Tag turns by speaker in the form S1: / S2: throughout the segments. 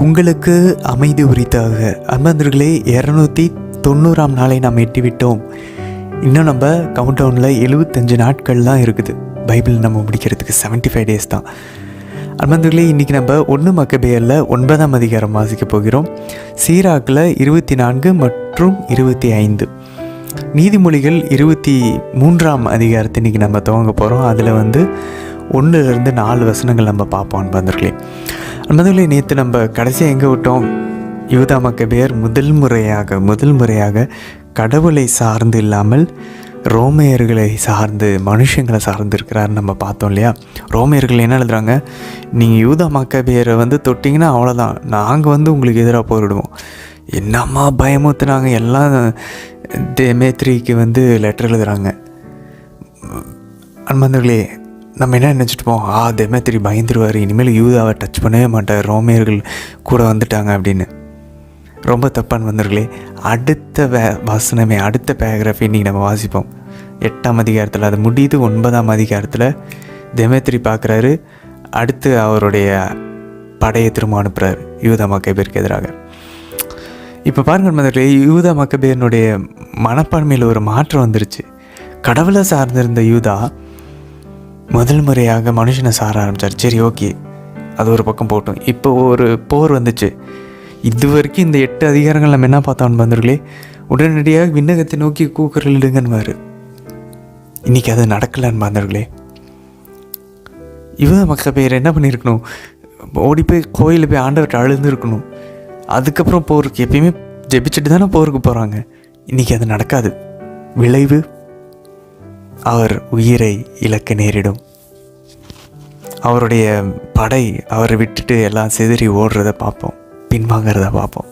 S1: உங்களுக்கு அமைதி உரித்தாக. அன்பர்களே, 290ஆம் நாளை நாம் எட்டிவிட்டோம். இன்னும் நம்ம கவுண்டவுனில் 75 நாட்கள் தான் இருக்குது. பைபிள் நம்ம முடிக்கிறதுக்கு 75 டேஸ் தான். அன்பர்களே, இன்றைக்கி நம்ம 1 மக்கபேயரில் 9ஆம் அதிகாரம் வாசிக்க போகிறோம். சீராக்கில் 24 மற்றும் 25, நீதிமொழிகள் 23ஆம் அதிகாரத்தை இன்றைக்கி நம்ம துவங்க போகிறோம். அதில் 1லிருந்து 4 வசனங்கள் நம்ம பார்ப்போம். அன்பர்களே, நேற்று நம்ம கடைசியாக எங்கே விட்டோம்? யூதா மக்கபேயர் முதல் முறையாக கடவுளை சார்ந்து இல்லாமல் ரோமையர்களை சார்ந்து, மனுஷங்களை சார்ந்து இருக்கிறாருன்னு நம்ம பார்த்தோம் இல்லையா? ரோமையர்கள் என்ன எழுதுறாங்க? நீங்கள் யூதா மக்கபேயரை தொட்டிங்கன்னா அவ்வளோதான், நாங்கள் உங்களுக்கு எதிராக போரிடுவோம். என்னம்மா பயமுத்துனாங்க. எல்லாம் தேமேத்ரிக்கு லெட்டர் எழுதுகிறாங்க. அன்பர்களே, நம்ம என்ன நினச்சிட்டுப்போம்? தேமேத்ரி பயந்துருவார், இனிமேல் யூதாவை டச் பண்ணவே மாட்டார், ரோமையர்கள் கூட வந்துட்டாங்க அப்படின்னு. ரொம்ப தப்பான வந்தர்களே. அடுத்த வசனமே, அடுத்த பேராகிராஃபை இன்றைக்கி நம்ம வாசிப்போம். 8ஆம் அதிகாரத்தில் அது முடியுது. 9ஆம் அதிகாரத்தில் தேமேத்ரி பார்க்குறாரு. அடுத்து அவருடைய படையை திரும்ப அனுப்புகிறார் யூதா மக்கபேயருக்கு எதிராக. இப்போ பாருங்கள் நண்பர்களே, யூதா மக்கபேயனுடைய மனப்பான்மையில் ஒரு மாற்றம் வந்துருச்சு. கடவுளை சார்ந்திருந்த யூதா முதல் முறையாக மனுஷனை சார ஆரம்பித்தார். சரி, ஓகே, அது ஒரு பக்கம் போட்டோம். இப்போ ஒரு போர் வந்துச்சு. இது வரைக்கும் இந்த 8 அதிகாரங்கள் நம்ம என்ன பார்த்தோம் நண்பர்களே? உடனடியாக விண்ணகத்தை நோக்கி கூக்குரலிடுங்கன்னுவார். இன்றைக்கி அது நடக்கலைன்னு நண்பர்களே. யூதா மக்கபேயர் என்ன பண்ணியிருக்கணும்? ஓடி போய் கோயிலில் போய் ஆண்டவர்கிட்ட அழுந்துருக்கணும். அதுக்கப்புறம் போருக்கு எப்பயுமே ஜெபிச்சுட்டு தானே போருக்கு போகிறாங்க. இன்றைக்கி அது நடக்காது. விளைவு, அவர் உயிரை இழக்க நேரிடும். அவருடைய படை அவரை விட்டுட்டு எல்லாம் சிதறி ஓடுறத பார்ப்போம், பின்வாங்கிறத பார்ப்போம்.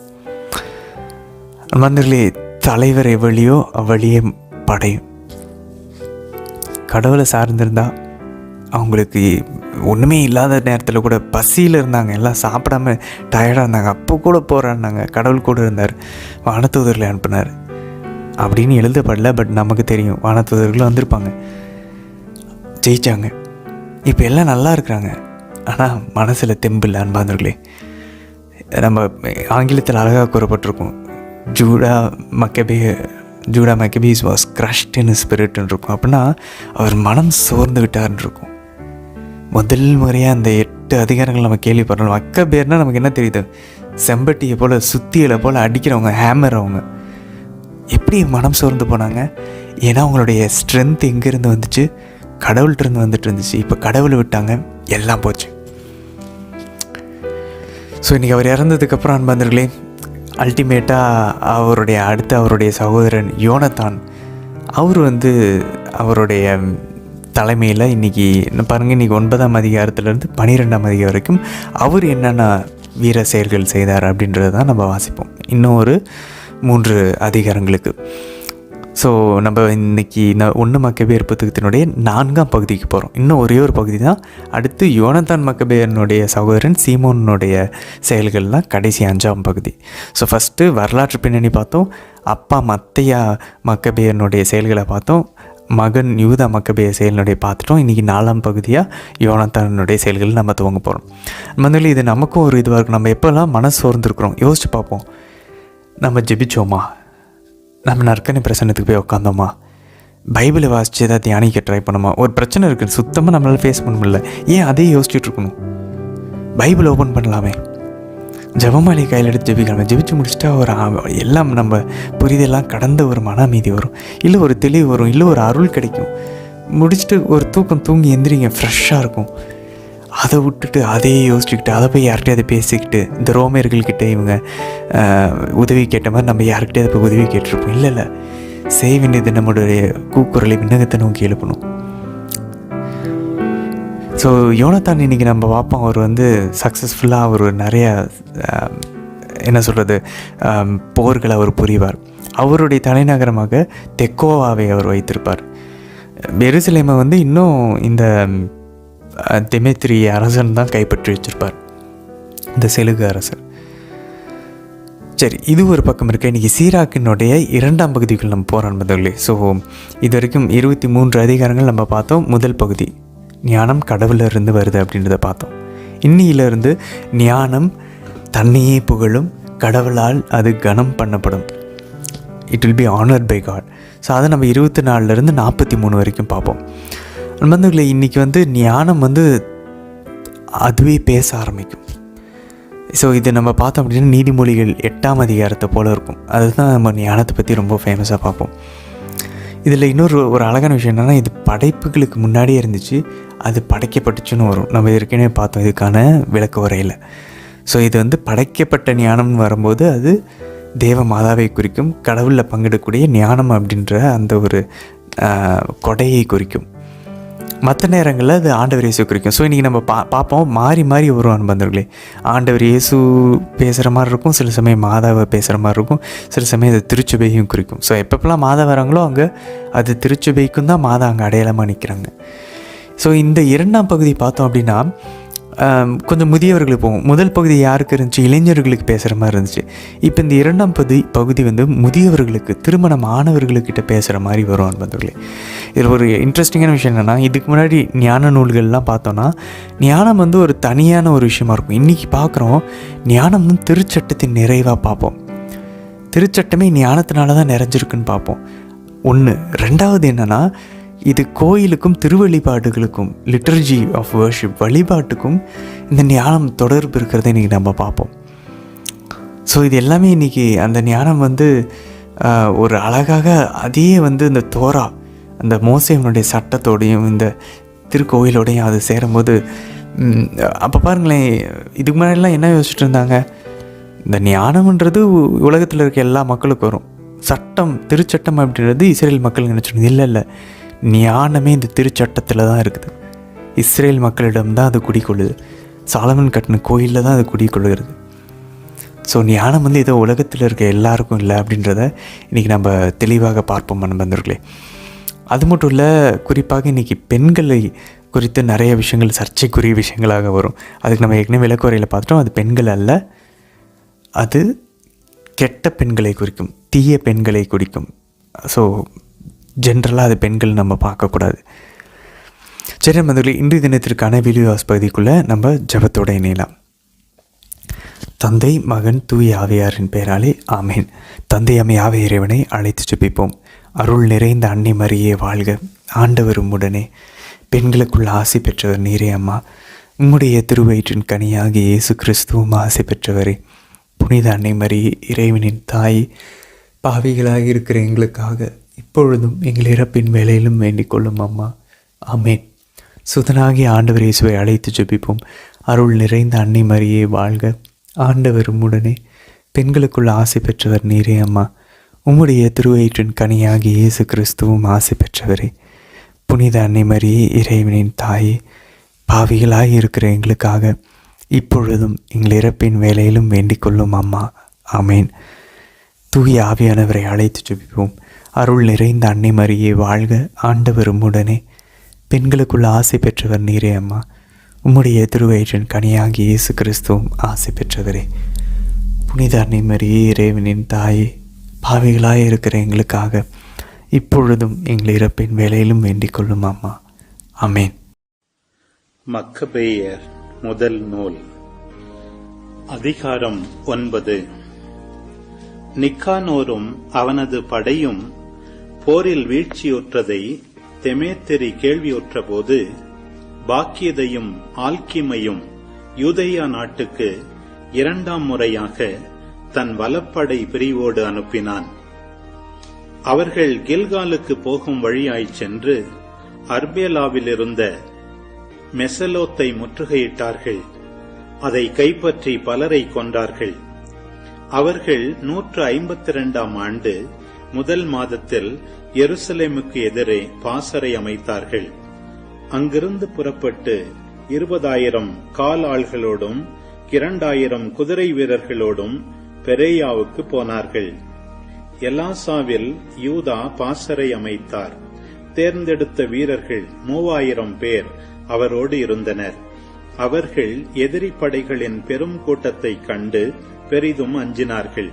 S1: மந்திரர்களே, தலைவர் எவ்வளியோ அவ்வளியே படையும். கடவுளை சார்ந்திருந்தால் அவங்களுக்கு ஒன்றுமே இல்லாத நேரத்தில் கூட பசியில் இருந்தாங்க, எல்லாம் சாப்பிடாம டயர்டாக இருந்தாங்க, அப்போ கூட போகிறான்னாங்க. கடவுள் கூட இருந்தார், வானதூதர்களை அனுப்பினார் அப்படின்னு எழுதப்படல. பட் நமக்கு தெரியும், வானதூதர்கள் வந்திருப்பாங்க, ஜெயித்தாங்க. இப்போ எல்லாம் நல்லா இருக்கிறாங்க. ஆனால் மனசில் தெம்பு இல்லை. அன்பாந்தர்களே, நம்ம ஆங்கிலத்தில் அழகாக கூறப்பட்டிருக்கோம், ஜூடா மக்கபீஸ் வாஸ் crushed in spiritன்னு இருக்கும். அப்படின்னா அவர் மனம் சோர்ந்து விட்டார்ன்னு இருக்கும். முதல் முறையாக அந்த 8 அதிகாரங்கள் நம்ம கேள்விப்படுறோம். மக்கபேயர்னால் நமக்கு என்ன தெரியுது? செம்பட்டியை போல், சுத்தியலை போல் அடிக்கிறவங்க, ஹேமர். அவங்க எப்படி மனம் சோர்ந்து போனாங்க? ஏன்னா அவங்களுடைய ஸ்ட்ரென்த் எங்கேருந்து வந்துச்சு? கடவுள்கிட்டருந்து வந்துட்டு இருந்துச்சு. இப்போ கடவுளை விட்டாங்க, எல்லாம் போச்சு. ஸோ இன்றைக்கி அவர் இறந்ததுக்கப்புறம் அன்பர்களே, அல்டிமேட்டாக அவருடைய சகோதரன் யோனத்தான், அவர் அவருடைய தலைமையில் இன்றைக்கி பாருங்கள், இன்றைக்கி 9ஆம் அதிகாரத்துலேருந்து 12ஆம் அதிகாரம் வரைக்கும் அவர் என்னென்ன வீர செயல்கள் செய்தார் அப்படின்றது தான் நம்ம வாசிப்போம். இன்னும் ஒரு 3 அதிகாரங்களுக்கு. ஸோ நம்ம இன்றைக்கி 1 மக்கபேயர் புத்தகத்தினுடைய 4ஆம் பகுதிக்கு போகிறோம். இன்னும் ஒரே ஒரு பகுதி தான். அடுத்து யோனத்தான் மக்கபேயனுடைய சகோதரன் சீமோனுடைய செயல்கள்லாம் கடைசி 5ஆம் பகுதி. ஸோ ஃபஸ்ட்டு வரலாற்று பின்னணி பார்த்தோம், அப்பா மத்தையா மக்கபேயனுடைய செயல்களை பார்த்தோம், மகன் யூதா மக்கபேய செயலினுடைய பார்த்துட்டோம். இன்றைக்கி 4ஆம் பகுதியாக யோனத்தானுடைய செயல்கள் நம்ம துவங்க போகிறோம். முதல்ல இது நமக்கும் ஒரு இதுவாக இருக்கும். நம்ம எப்போல்லாம் மனசு சோர்ந்துருக்குறோம் யோசிச்சு பார்ப்போம். நம்ம ஜெபிச்சோமா? நம்ம நற்கனி பிரசன்னத்துக்கு போய் உட்காந்தோமா? பைபிளை வாசித்து ஏதாவது தியானிக்க ட்ரை பண்ணோமா? ஒரு பிரச்சனை இருக்குது, சுத்தமாக நம்மளால் ஃபேஸ் பண்ண முடியல, ஏன் அதே யோசிச்சுட்டு இருக்கணும்? பைபிள் ஓப்பன் பண்ணலாமே, ஜெபமாலை கையில் எடுத்து ஜெபிக்கலாமே. ஜெபிச்சு முடிச்சுட்டா ஒரு எல்லாம் நம்ம புரிதெல்லாம் கடந்த ஒரு மன அமைதி வரும், இல்லை ஒரு தெளிவு வரும், இல்லை ஒரு அருள் கிடைக்கும். முடிச்சுட்டு ஒரு தூக்கம் தூங்கி எந்திரிங்க, ஃப்ரெஷ்ஷாக இருக்கும். அதை விட்டுட்டு அதே யோசிச்சுக்கிட்டு அதை போய் யார்கிட்டயாவது பேசிக்கிட்டு, இந்த ரோமையர்கள்கிட்ட இவங்க உதவி கேட்ட மாதிரி நம்ம யார்கிட்டயாவது போய் உதவி கேட்டிருப்போம். இல்லை, செய்ய வேண்டியது நம்மளுடைய கூக்குரலை விண்ணகத்தை நோக்கி எழுப்பணும். ஸோ யோனத்தான் இன்றைக்கி நம்ம பார்ப்போம், அவர் சக்ஸஸ்ஃபுல்லாக அவர் நிறைய என்ன சொல்கிறது போர்களை அவர் புரிவார். அவருடைய தலைநகரமாக தெக்கோவாவை அவர் வைத்திருப்பார். எருசலேமை இன்னும் இந்த தெமேத்ரி அரசன் தான் கைப்பற்றி வச்சிருப்பார், இந்த செலுகு அரசர். சரி, இது ஒரு பக்கம் இருக்க. இன்றைக்கி சீராக்கினுடைய 2ஆம் பகுதிக்குள் நம்ம போகிறோம் என்பதில்லை. ஸோ இது வரைக்கும் 23 அதிகாரங்கள் நம்ம பார்த்தோம். முதல் பகுதி ஞானம் கடவுளிலிருந்து வருது அப்படின்றத பார்த்தோம். இன்னிலிருந்து ஞானம் தன்னையே புகழும், கடவுளால் அது கனம் பண்ணப்படும். It will be honoured by God. So அதை நம்ம 24 43 வரைக்கும் பார்ப்போம். நண்பர்களே, இன்றைக்கி ஞானம் அதுவே பேச ஆரம்பிக்கும். ஸோ இது நம்ம பார்த்தோம் அப்படின்னா நீதிமொழிகள் 8ஆம் அதிகாரத்தை போல் இருக்கும். அதுதான் நம்ம ஞானத்தை பற்றி ரொம்ப ஃபேமஸாக பார்ப்போம். இதில் ஒரு அழகான விஷயம் என்னென்னா, இது படைப்புகளுக்கு முன்னாடியே இருந்துச்சு, அது படைக்கப்பட்டுச்சுன்னு வரும். நம்ம ஏற்கனவே பார்த்தோம் இதுக்கான விளக்க உரையில். ஸோ இது படைக்கப்பட்ட ஞானம்னு வரும்போது அது தேவ மாதாவை குறிக்கும், கடவுளில் பங்கெடுக்கக்கூடிய ஞானம் அப்படின்ற அந்த ஒரு கொடையை குறிக்கும். மற்ற நேரங்களில் அது ஆண்டவர் இயேசு குறிக்கும். ஸோ இன்றைக்கி நம்ம பார்ப்போம், மாறி மாறி வரும் அன்பந்தர்களே. ஆண்டவர் இயேசு பேசுகிற மாதிரி இருக்கும், சில சமயம் மாதாவை பேசுகிற மாதிரி இருக்கும், சில சமயம் அது திருச்சபையும் குறிக்கும். ஸோ எப்பப்பெல்லாம் மாதா வராங்களோ அங்கே அது திருச்சபைக்கும் தான் மாதா அங்கே அடையாளமாக நிற்கிறாங்க. ஸோ இந்த 2ஆம் பகுதி பார்த்தோம் அப்படின்னா கொஞ்சம் முதியவர்களுக்கு போகும். முதல் பகுதி யாருக்கு இருந்துச்சு? இளைஞர்களுக்கு பேசுகிற மாதிரி இருந்துச்சு. இப்போ இந்த 2ஆம் பகுதி முதியவர்களுக்கு, திருமணம் ஆனவர்களுக்கிட்ட பேசுகிற மாதிரி வரும் அன்பர்களே. இதில் ஒரு இன்ட்ரெஸ்டிங்கான விஷயம் என்னென்னா, இதுக்கு முன்னாடி ஞான நூல்கள்லாம் பார்த்தோன்னா ஞானம் ஒரு தனியான ஒரு விஷயமா இருக்கும். இன்றைக்கி பார்க்குறோம், ஞானம் திருச்சட்டத்தின் நிறைவாக பார்ப்போம். திருச்சட்டமே ஞானத்தினால தான் நிறைஞ்சிருக்குன்னு பார்ப்போம். 1. 2வது என்னென்னா, இது கோயிலுக்கும் திருவழிபாடுகளுக்கும், லிட்டர்ஜி ஆஃப் வர்ஷிப், வழிபாட்டுக்கும் இந்த ஞானம் தொடர்பு இருக்கிறத இன்றைக்கி நம்ம பார்ப்போம். ஸோ இது எல்லாமே இன்றைக்கி அந்த ஞானம் ஒரு அழகாக அதே இந்த தோரா, அந்த மோசேவனுடைய சட்டத்தோடையும் இந்த திருக்கோயிலோடையும் அது சேரும்போது அப்போ பாருங்களேன், இதுக்கு முன்னாடிலாம் என்ன யோசிச்சுட்டு இருந்தாங்க? இந்த ஞானம்ன்றது உலகத்தில் இருக்க எல்லா மக்களுக்கும் வரும், சட்டம் திருச்சட்டம் அப்படின்றது இஸ்ரேல் மக்கள் நினச்சிருந்தது. இல்லை, ஞானமே இந்த திருச்சட்டத்தில் தான் இருக்குது. இஸ்ரேல் மக்களிடம்தான் அது குடிக்கொள்ளுது. சாலமன் கட்டின கோயிலில் தான் அது குடிக்கொள்ளுகிறது. ஸோ ஞானம் ஏதோ உலகத்தில் இருக்க எல்லாருக்கும் இல்லை அப்படின்றத இன்றைக்கி நம்ம தெளிவாக பார்ப்போம் நண்பர்களே. அது மட்டும் இல்லை, குறிப்பாக இன்றைக்கி பெண்களை குறித்து நிறைய விஷயங்கள் சர்ச்சைக்குரிய விஷயங்களாக வரும். அதுக்கு நம்ம ஏற்கனவே விளக்குறையில் பார்த்துட்டோம். அது பெண்கள் அல்ல, அது கெட்ட பெண்களை குறிக்கும், தீய பெண்களை குறிக்கும். ஸோ ஜென்ரலாக அது பெண்கள் நம்ம பார்க்கக்கூடாது. சரி நண்பர்களே, இன்றைய தினத்திற்கான வீடியோஸ் பகுதிக்குள்ளே நம்ம ஜெபத்தோடு இணையலாம். தந்தை, மகன், தூய ஆவியாரின் பெயராலே ஆமேன். தந்தை ஆவிய இறைவனை அழைத்து ஜெபிப்போம். அருள் நிறைந்த அன்னை மரியே வாழ்க, ஆண்டவர் உம்முடனே, பெண்களுக்குள் ஆசி பெற்றவர் நீரே அம்மா. உம்முடைய திருவயிற்றின் கனியாகி இயேசு கிறிஸ்துவும் ஆசி பெற்றவரே. புனித அன்னை மரியே, இறைவனின் தாய், பாவிகளாக இருக்கிற எங்களுக்காக இப்பொழுதும் எங்கள் இறப்பின் வேலையிலும் வேண்டிக் கொள்ளும் அம்மா. ஆமேன். சுதனாகி ஆண்டவர் இயேசுவை அழைத்து ஜெபிப்போம். அருள் நிறைந்த அன்னை மரியே வாழ்க, ஆண்டவர் உம்முடனே, பெண்களுக்குள் ஆசி பெற்றவர் நீரே அம்மா. உம்முடைய திருவயிற்றின் கனியாகி இயேசு கிறிஸ்துவும் ஆசி பெற்றவரே. புனித அன்னை மரியே, இறைவனின் தாயே, பாவிகளாக இருக்கிற எங்களுக்காக இப்பொழுதும் எங்கள் இறப்பின் வேலையிலும் வேண்டிக் கொள்ளும் அம்மா. ஆமேன். தூய ஆவியானவரை அழைத்து ஜெபிப்போம். அருள் நிறைந்த அன்னை மரியே வாழ்க, ஆண்டவர் உம்முடனே, பெண்களுக்குள் ஆசி பெற்றவர் நீரே அம்மா. உம்முடைய திருவயிற்றின் கனியாகி இயேசு கிறிஸ்துவும் ஆசி பெற்றவரே. புனித அன்னை மரியே, இறைவனின் தாயே, பாவிகளாக இருக்கிற எங்களுக்காக இப்பொழுதும் எங்கள் இறப்பின் வேலையிலும் வேண்டிக் கொள்ளும் அம்மா. ஆமேன்.
S2: மக்கபேயர் முதல் நூல், அதிகாரம் 9. நிக்கானோரும் அவனது படையும் போரில் வீழ்ச்சியுற்றதை தெமேத்தெரி கேள்வியுற்ற போது பாக்கியதையும் ஆல்கிமையும் யூதேயா நாட்டுக்கு 2ஆம் முறையாக தன் வலப்படை பிரிவோடு அனுப்பினான். அவர்கள் கில்காலுக்கு போகும் வழியாய்ச் சென்று அர்பேலாவிலிருந்த மெசலோத்தை முற்றுகையிட்டார்கள். அதை கைப்பற்றி பலரை கொன்றார்கள். அவர்கள் 152ஆம் ஆண்டு முதல் மாதத்தில் எருசலேமுக்கு எதிரே பாசறை அமைத்தார்கள். அங்கிருந்து புறப்பட்டு 20,000 கால் ஆள்களோடும் 2,000 குதிரை வீரர்களோடும் பெரேயாவுக்கு போனார்கள். எலாசாவில் யூதா பாசறை அமைத்தார். தேர்ந்தெடுத்த வீரர்கள் 3000 பேர் அவரோடு இருந்தனர். அவர்கள் எதிரி படைகளின் பெரும் கூட்டத்தைக் கண்டு பெரிதும் அஞ்சினார்கள்.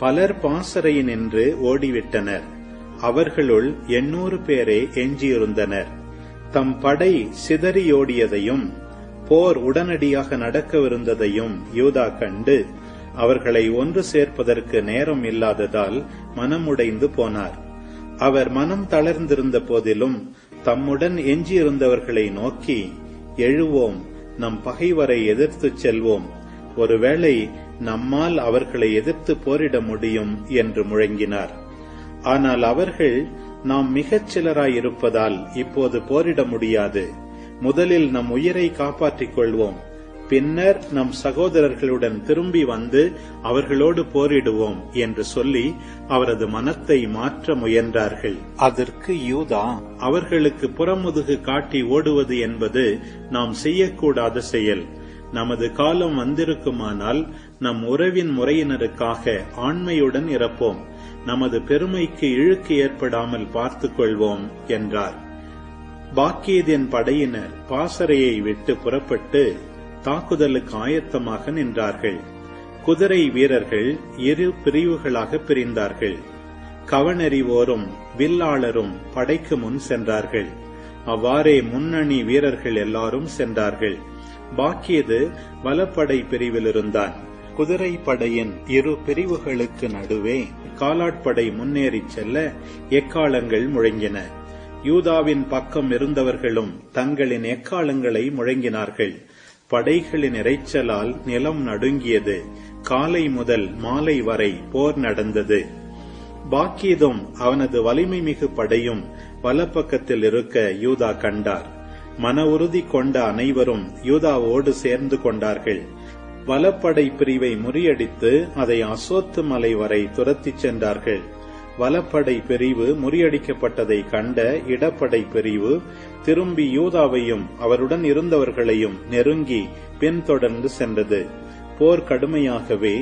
S2: பலர் பாசறையினின்று ஓடிவிட்டனர். அவர்களுள் 800 பேரே எஞ்சியிருந்தனர். தம் படை சிதறியோடியதையும் போர் உடனடியாக நடக்கவிருந்ததையும் யூதா கண்டு அவர்களை ஒன்று சேர்ப்பதற்கு நேரம் இல்லாததால் மனமுடைந்து போனார். அவர் மனம் தளர்ந்திருந்த போதிலும் தம்முடன் எஞ்சியிருந்தவர்களை நோக்கி, எழுவோம், நம் பகைவரை எதிர்த்துச் செல்வோம், ஒருவேளை நம்மால் அவர்களை எதிர்த்து போரிட முடியும் என்று முழங்கினார். ஆனால் அவர்கள், நாம் மிகச் சிலராயிருப்பதால் இப்போது போரிட முடியாது, முதலில் நம் உயிரை காப்பாற்றிக் கொள்வோம், பின்னர் நம் சகோதரர்களுடன் திரும்பி வந்து அவர்களோடு போரிடுவோம் என்று சொல்லி அவரது மனத்தை மாற்ற முயன்றார்கள். அதற்கு யூதா, அவர்களுக்கு புறமுதுகு காட்டி ஓடுவது என்பது நாம் செய்யக்கூடாத செயல். நமது காலம் வந்திருக்குமானால் நம் உறவின் முறையினருக்காக ஆண்மையுடன் இறப்போம், நமது பெருமைக்கு இழுக்கு ஏற்படாமல் பார்த்துக் கொள்வோம் என்றார். பாக்கீதின் படையினர் பாசறையை விட்டு புறப்பட்டு தாக்குதலுக்கு ஆயத்தமாக நின்றார்கள். குதிரை வீரர்கள் இரு பிரிவுகளாக பிரிந்தார்கள். கவனெறிவோரும் வில்லாளரும் படைக்கு முன் சென்றார்கள். அவ்வாறே முன்னணி வீரர்கள் எல்லாரும் சென்றார்கள். பாக்கீது வலப்படை பிரிவில் இருந்தான். குதிரை படையின் இரு பிரிவுகளுக்கு நடுவே காலாட்படை முன்னேறிச் செல்ல எக்காளங்கள் முழங்கின. யூதாவின் பக்கம் இருந்தவர்களும் தங்களின் எக்காளங்களை முழங்கினார்கள். படைகளின் இரைச்சலால் நிலம் நடுங்கியது. காலை முதல் மாலை வரை போர் நடந்தது. பாக்கீதும் அவனது வலிமை மிகு படையும் வலப்பக்கத்தில் இருக்க யூதா கண்டார். மன உறுதி கொண்ட அனைவரும் யூதாவோடு சேர்ந்து கொண்டார்கள். வலப்படை பிரிவை முறியடித்து அதை அசோத்து மலை வரை துரத்திச் சென்றார்கள். வலப்படை பிரிவு முறியடிக்கப்பட்டதை கண்ட இடப்படை பிரிவு திரும்பி யூதாவையும் அவருடன் இருந்தவர்களையும் நெருங்கி பின்தொடர்ந்து சென்றது. போர் கடுமையாகவே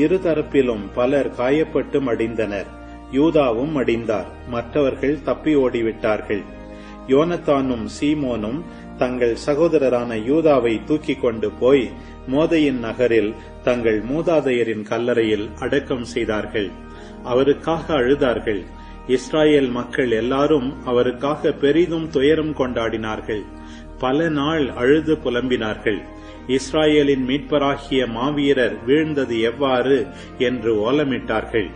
S2: இருதரப்பிலும் பலர் காயப்பட்டு மடிந்தனர். யூதாவும் மடிந்தார். மற்றவர்கள் தப்பி ஓடிவிட்டார்கள். யோனத்தானும் சீமோனும் தங்கள் சகோதரரான யூதாவை தூக்கிக் கொண்டு போய் மோதையின் நகரில் தங்கள் மூதாதையரின் கல்லறையில் அடக்கம் செய்தார்கள். அவருக்காக அழுதார்கள். இஸ்ராயேல் மக்கள் எல்லாரும் அவருக்காக பெரிதும் துயரம் கொண்டாடினார்கள். பல நாள் அழுது புலம்பினார்கள். இஸ்ராயேலின் மீட்பராகிய மாவீரர் வீழ்ந்தது எவ்வாறு என்று ஓலமிட்டார்கள்.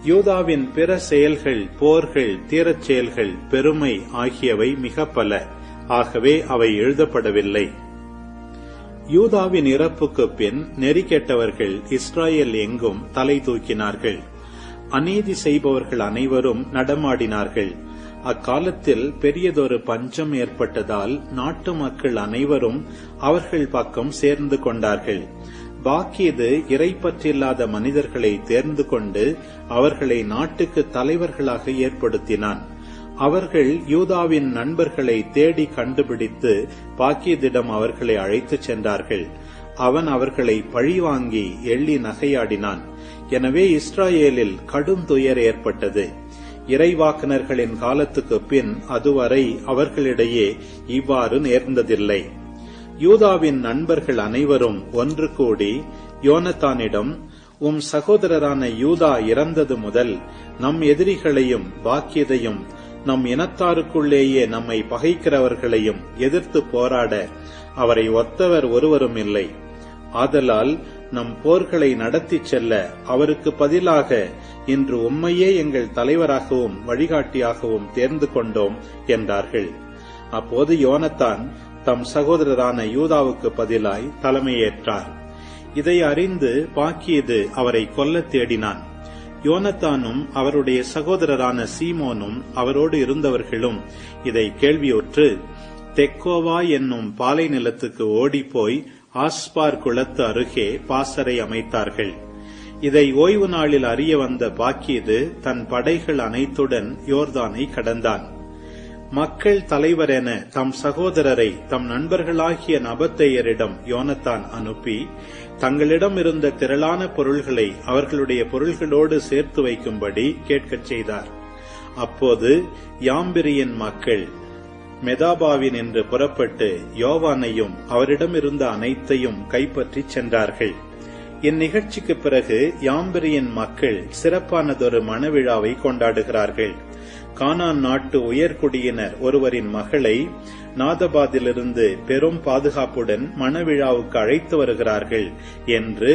S2: யூதாவின் பிற செயல்கள், போர்கள், தீரச் செயல்கள், பெருமை ஆகியவை மிக பல. ஆகவே அவை எழுதப்படவில்லை. யூதாவின் இறப்புக்கு பின் நெறி கெட்டவர்கள் இஸ்ராயேல் எங்கும் தலை தூக்கினார்கள். அநீதி செய்பவர்கள் அனைவரும் நடமாடினார்கள். அக்காலத்தில் பெரியதொரு பஞ்சம் ஏற்பட்டதால் நாட்டு மக்கள் அனைவரும் அவர்கள் பக்கம் சேர்ந்து கொண்டார்கள். பாக்கீது இறைப்பற்றில்லாத மனிதர்களை தேர்ந்து கொண்டு அவர்களை நாட்டுக்கு தலைவர்களாக ஏற்படுத்தினான். அவர்கள் யூதாவின் நண்பர்களை தேடி கண்டுபிடித்து பாக்கீதிடம் அவர்களை அழைத்துச் சென்றார்கள். அவன் அவர்களை பழிவாங்கி எள்ளி நகையாடினான். எனவே இஸ்ராயேலில் கடும் துயர் ஏற்பட்டது. இறைவாக்கினர்களின் காலத்துக்கு பின் அதுவரை அவர்களிடையே இவ்வாறு நேர்ந்ததில்லை. யூதாவின் நண்பர்கள் அனைவரும் ஒன்று கூடி யோனத்தானிடம், உம் சகோதரரான யூதா இறந்தது முதல் நம் எதிரிகளையும் பாக்கியதையும் நம் இனத்தாருக்குள்ளேயே நம்மை பகைக்கிறவர்களையும் எதிர்த்து போராட அவரை ஒத்தவர் ஒருவரும் இல்லை. ஆதலால் நம் போர்களை நடத்திச் செல்ல அவருக்கு பதிலாக இன்று உம்மையே எங்கள் தலைவராகவும் வழிகாட்டியாகவும் தேர்ந்து கொண்டோம் என்றார்கள். அப்போது யோனத்தான் தம் சகோதரரான யூதாவுக்கு பதிலாய் தலைமையேற்றார். இதை அறிந்து பாக்கீது அவரை கொல்ல தேடினான். யோனத்தானும் அவருடைய சகோதரரான சீமோனும் அவரோடு இருந்தவர்களும் இதை கேள்வியுற்று தெக்கோவா என்னும் பாலை நிலத்துக்கு ஓடிப்போய் ஆஸ்பார் குளத்து அருகே பாசறை அமைத்தார்கள். இதை ஓய்வு நாளில் அறிய வந்த பாக்கீது தன் படைகள் அனைத்துடன் யோர்தானை கடந்தான். மக்கள் தலைவர் என தம் சகோதரரை தம் நண்பர்களாகிய நபத்தையரிடம் யோனத்தான் அனுப்பி தங்களிடம் இருந்த திரளான பொருள்களை அவர்களுடைய பொருள்களோடு சேர்த்து வைக்கும்படி கேட்கச் செய்தார். அப்போது யாம்பிரியின் மக்கள் மெதாபாவின் என்று புறப்பட்டு யோவானையும் அவரிடமிருந்த அனைத்தையும் கைப்பற்றி சென்றார்கள். இந்நிகழ்ச்சிக்கு பிறகு யாம்பிரியின் மக்கள் சிறப்பானதொரு மணவிழாவை கொண்டாடுகிறார்கள். கானான் நாட்டு உயர்குடியினர் ஒருவரின் மகளை நாதபாதிலிருந்து பெரும் பாதுகாப்புடன் மணவிழாவுக்கு அழைத்து வருகிறார்கள் என்று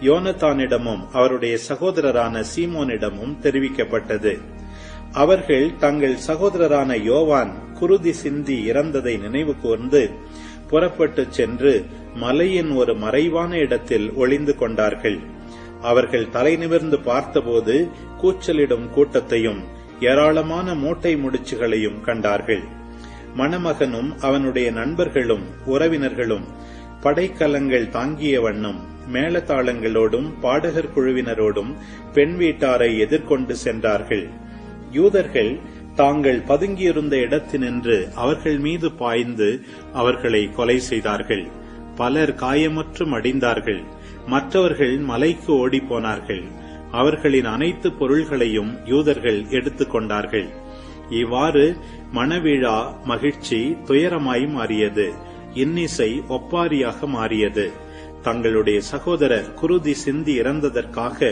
S2: யோனத்தானிடமும் அவருடைய சகோதரரான சீமோனிடமும் தெரிவிக்கப்பட்டது. அவர்கள் தங்கள் சகோதரரான யோவான் குருதி சிந்தி இறந்ததை நினைவு கூர்ந்து புறப்பட்டு சென்று மலையின் ஒரு மறைவான இடத்தில் ஒளிந்து கொண்டார்கள். அவர்கள் தலை நிமிர்ந்து பார்த்தபோது கூச்சலிடும் கூட்டத்தையும் ஏராளமான மூட்டை முடிச்சுகளையும் கண்டார்கள். மணமகனும் அவனுடைய நண்பர்களும் உறவினர்களும் படைக்கலங்கள் தாங்கிய வண்ணம் மேளதாளங்களோடும் பாடகர் குழுவினரோடும் பெண் வீட்டாரை எதிர்கொண்டு சென்றார்கள். யூதர்கள் தாங்கள் பதுங்கியிருந்த இடத்தினின்று அவர்கள் மீது பாய்ந்து அவர்களை கொலை செய்தார்கள். பலர் காயமுற்று மடிந்தார்கள். மற்றவர்கள் மலைக்கு ஓடிப்போனார்கள். அவர்களின் அனைத்து பொருள்களையும் யூதர்கள் எடுத்துக் கொண்டார்கள். இவ்வாறு மணவிழா மகிழ்ச்சி துயரமாய் மாறியது. இன்னிசை ஒப்பாரியாக மாறியது. தங்களுடைய சகோதரர் குருதி சிந்தி இறந்ததற்காக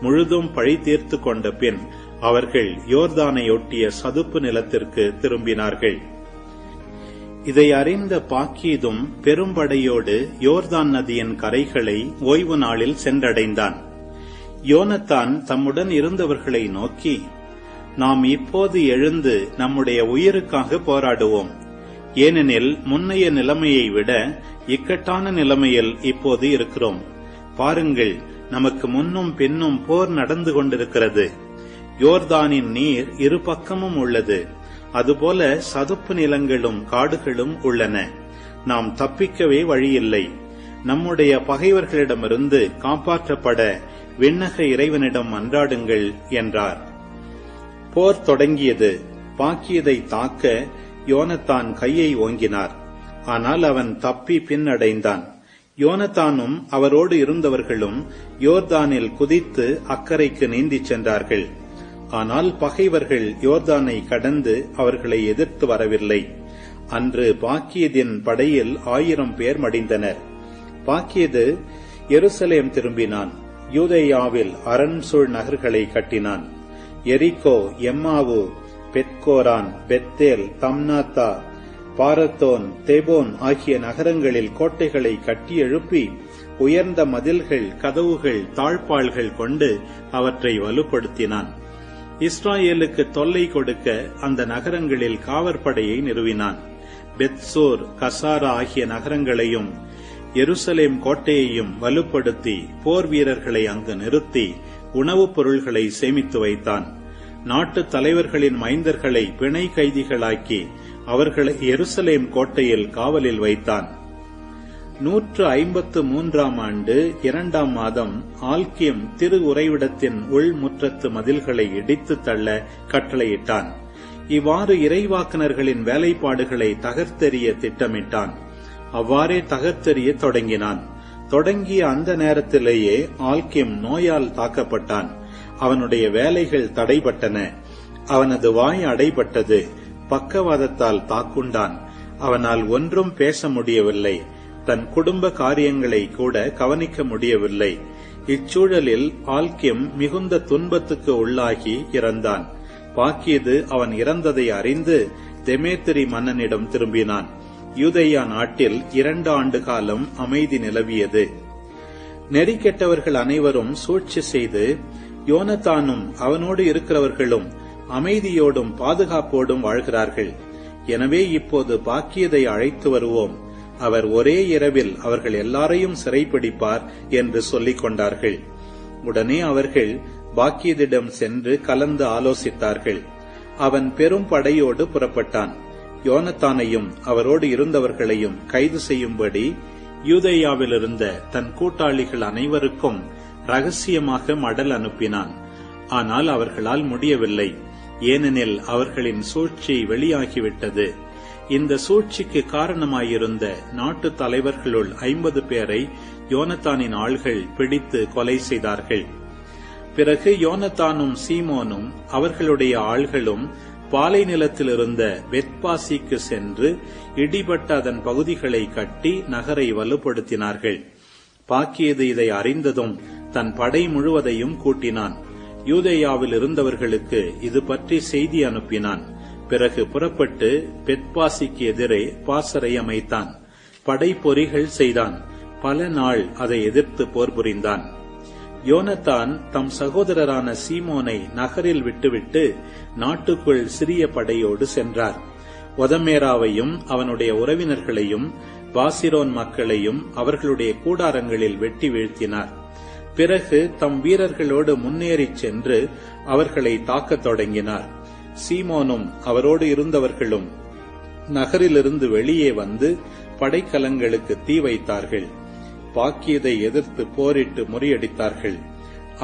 S2: முழுதும் பழி தீர்த்து கொண்ட பின் அவர்கள் யோர்தானையொட்டிய சதுப்பு நிலத்திற்கு திரும்பினார்கள். இதை அறிந்த பாக்கீதும் பெரும்படையோடு யோர்தான் நதியின் கரைகளை ஓய்வு நாளில் சென்றடைந்தான். யோனத்தான் தம்முடன் இருந்தவர்களை நோக்கி, நாம் இப்போது எழுந்து நம்முடைய உயிருக்காக போராடுவோம். ஏனெனில் முன்னைய நிலைமையை விட இக்கட்டான நிலைமையில் இப்போது இருக்கிறோம். பாருங்கள், நமக்கு முன்னும் பின்னும் போர் நடந்து கொண்டிருக்கிறது. யோர்தானின் நீர் இரு பக்கமும் உள்ளது. அதுபோல சதுப்பு நிலங்களும் காடுகளும் உள்ளன. நாம் தப்பிக்கவே வழியில்லை. நம்முடைய பகைவர்களிடமிருந்து காப்பாற்றப்பட விண்ணக இறைவனிடம் மன்றாடுங்கள் என்றார். போர் தொடங்கியது. பாக்கியதை தாக்க யோனத்தான் கையை ஓங்கினார். ஆனால் அவன் தப்பி பின்னடைந்தான். யோனத்தானும் அவரோடு இருந்தவர்களும் யோர்தானில் குதித்து அக்கறைக்கு நீந்திச் சென்றார்கள். ஆனால் பகைவர்கள் யோர்தானை கடந்து அவர்களை எதிர்த்து வரவில்லை. அன்று பாக்கியதின் படையில் 1000 பேர் மடிந்தனர். பாக்கியது எருசலேம் திரும்பினான். யூதேயாவில் அரண் சூழ் நகர்களை கட்டினான். எரிகோ, எம்மாவு, பெத்கோரான், பெத்தேல், தம்னாத்தா, பாரத்தோன், தெபோன் ஆகிய நகரங்களில் கோட்டைகளை கட்டி எழுப்பி உயர்ந்த மதில்கள், கதவுகள், தாழ்பாள்கள் கொண்டு அவற்றை வலுப்படுத்தினான். இஸ்ராயேலுக்கு தொல்லை கொடுக்க அந்த நகரங்களில் காவற்படையை நிறுவினான். பெத்சோர், கசாரா ஆகிய நகரங்களையும் எருசலேம் கோட்டையையும் வலுப்படுத்தி போர் வீரர்களை அங்கு நிறுத்தி உணவுப் பொருள்களை சேமித்து வைத்தான். நாட்டு தலைவர்களின் மைந்தர்களை பிணை கைதிகளாக்கி அவர்களை எருசலேம் கோட்டையில் காவலில் வைத்தான். 153ஆம் ஆண்டு 2ஆம் மாதம் ஆல்கியம் திரு உறைவிடத்தின் உள்முற்றத்து மதில்களை இடித்து தள்ள கட்டளையிட்டான். இவ்வாறு இறைவாக்குனர்களின் வேலைப்பாடுகளை தகர்த்தெறிய திட்டமிட்டான். அவ்வாறே தகர்த்தெறிய தொடங்கினான். தொடங்கிய அந்த நேரத்திலேயே ஆல்கியம் நோயால் தாக்கப்பட்டான். அவனுடைய வேலைகள் தடைபட்டன. அவனது வாய் அடைபட்டது. பக்கவாதத்தால் தாக்குண்டான். அவனால் ஒன்றும் பேச முடியவில்லை. தன் குடும்ப காரியங்களை கூட கவனிக்க முடியவில்லை. இச்சூழலில் ஆல்கியம் மிகுந்த துன்பத்துக்கு உள்ளாகி இறந்தான். பாக்கியது அவன் இறந்ததை அறிந்து தெமேத்திரி மன்னனிடம் திரும்பினான். யூதேயா நாட்டில் 2 ஆண்டு காலம் அமைதி நிலவியது. நெறிக்கெட்டவர்கள் அனைவரும் சூழ்ச்சி செய்து யோனத்தானும் அவனோடு இருக்கிறவர்களும் அமைதியோடும் பாதுகாப்போடும் வாழ்கிறார்கள். எனவே இப்போது பாக்கியதை அழைத்து வருவோம். அவர் ஒரே இரவில் அவர்கள் எல்லாரையும் சிறைப்பிடிப்பார் என்று சொல்லிக் கொண்டார்கள். உடனே அவர்கள் பாக்கியதிடம் சென்று கலந்து ஆலோசித்தார்கள். அவன் பெரும் படையோடு புறப்பட்டான். யோனத்தானையும் அவரோடு இருந்தவர்களையும் கைது செய்யும்படி யூதேயாவிலிருந்த தன் கூட்டாளிகள் அனைவருக்கும் ரகசியமாக மடல் அனுப்பினான். ஆனால் அவர்களால் முடியவில்லை. ஏனெனில் அவர்களின் சூழ்ச்சி வெளியாகிவிட்டது. இந்த சூழ்ச்சிக்கு காரணமாயிருந்த நாட்டு தலைவர்களுள் 50 பேரை யோனத்தானின் ஆள்கள் பிடித்து கொலை செய்தார்கள். பிறகு யோனத்தானும் சீமோனும் அவர்களுடைய ஆள்களும் பாலை நிலத்தில் இருந்த பெத்பாசிக்கு சென்று இடிபட்ட அதன் பகுதிகளை கட்டி நகரை வலுப்படுத்தினார்கள். பாக்கியது இதை அறிந்ததும் தன் படை முழுவதையும் கூட்டினான். யூதேயாவில் இருந்தவர்களுக்கு இது பற்றி செய்தி அனுப்பினான். பிறகு புறப்பட்டு பெத்பாசிக்கு எதிரே பாசறை அமைத்தான். படைப்பொறிகள் செய்தான். பல நாள் அதை எதிர்த்து போர் புரிந்தான். யோனத்தான் தம் சகோதரரான சீமோனை நகரில் விட்டுவிட்டு நாட்டுக்குள் சிறிய படையோடு சென்றார். ஒதமேராவையும் அவனுடைய உறவினர்களையும் பாசிரோன் மக்களையும் அவர்களுடைய கூடாரங்களில் வெட்டி வீழ்த்தினார். பிறகு தம் வீரர்களோடு முன்னேறிச் சென்று அவர்களை தாக்கத் தொடங்கினார். சீமோனும் அவரோடு இருந்தவர்களும் நகரிலிருந்து வெளியே வந்து படைக்கலங்களுக்கு தீ வைத்தார்கள். பாக்கியதை எதிர்த்து போரிட்டு முறியடித்தார்கள்.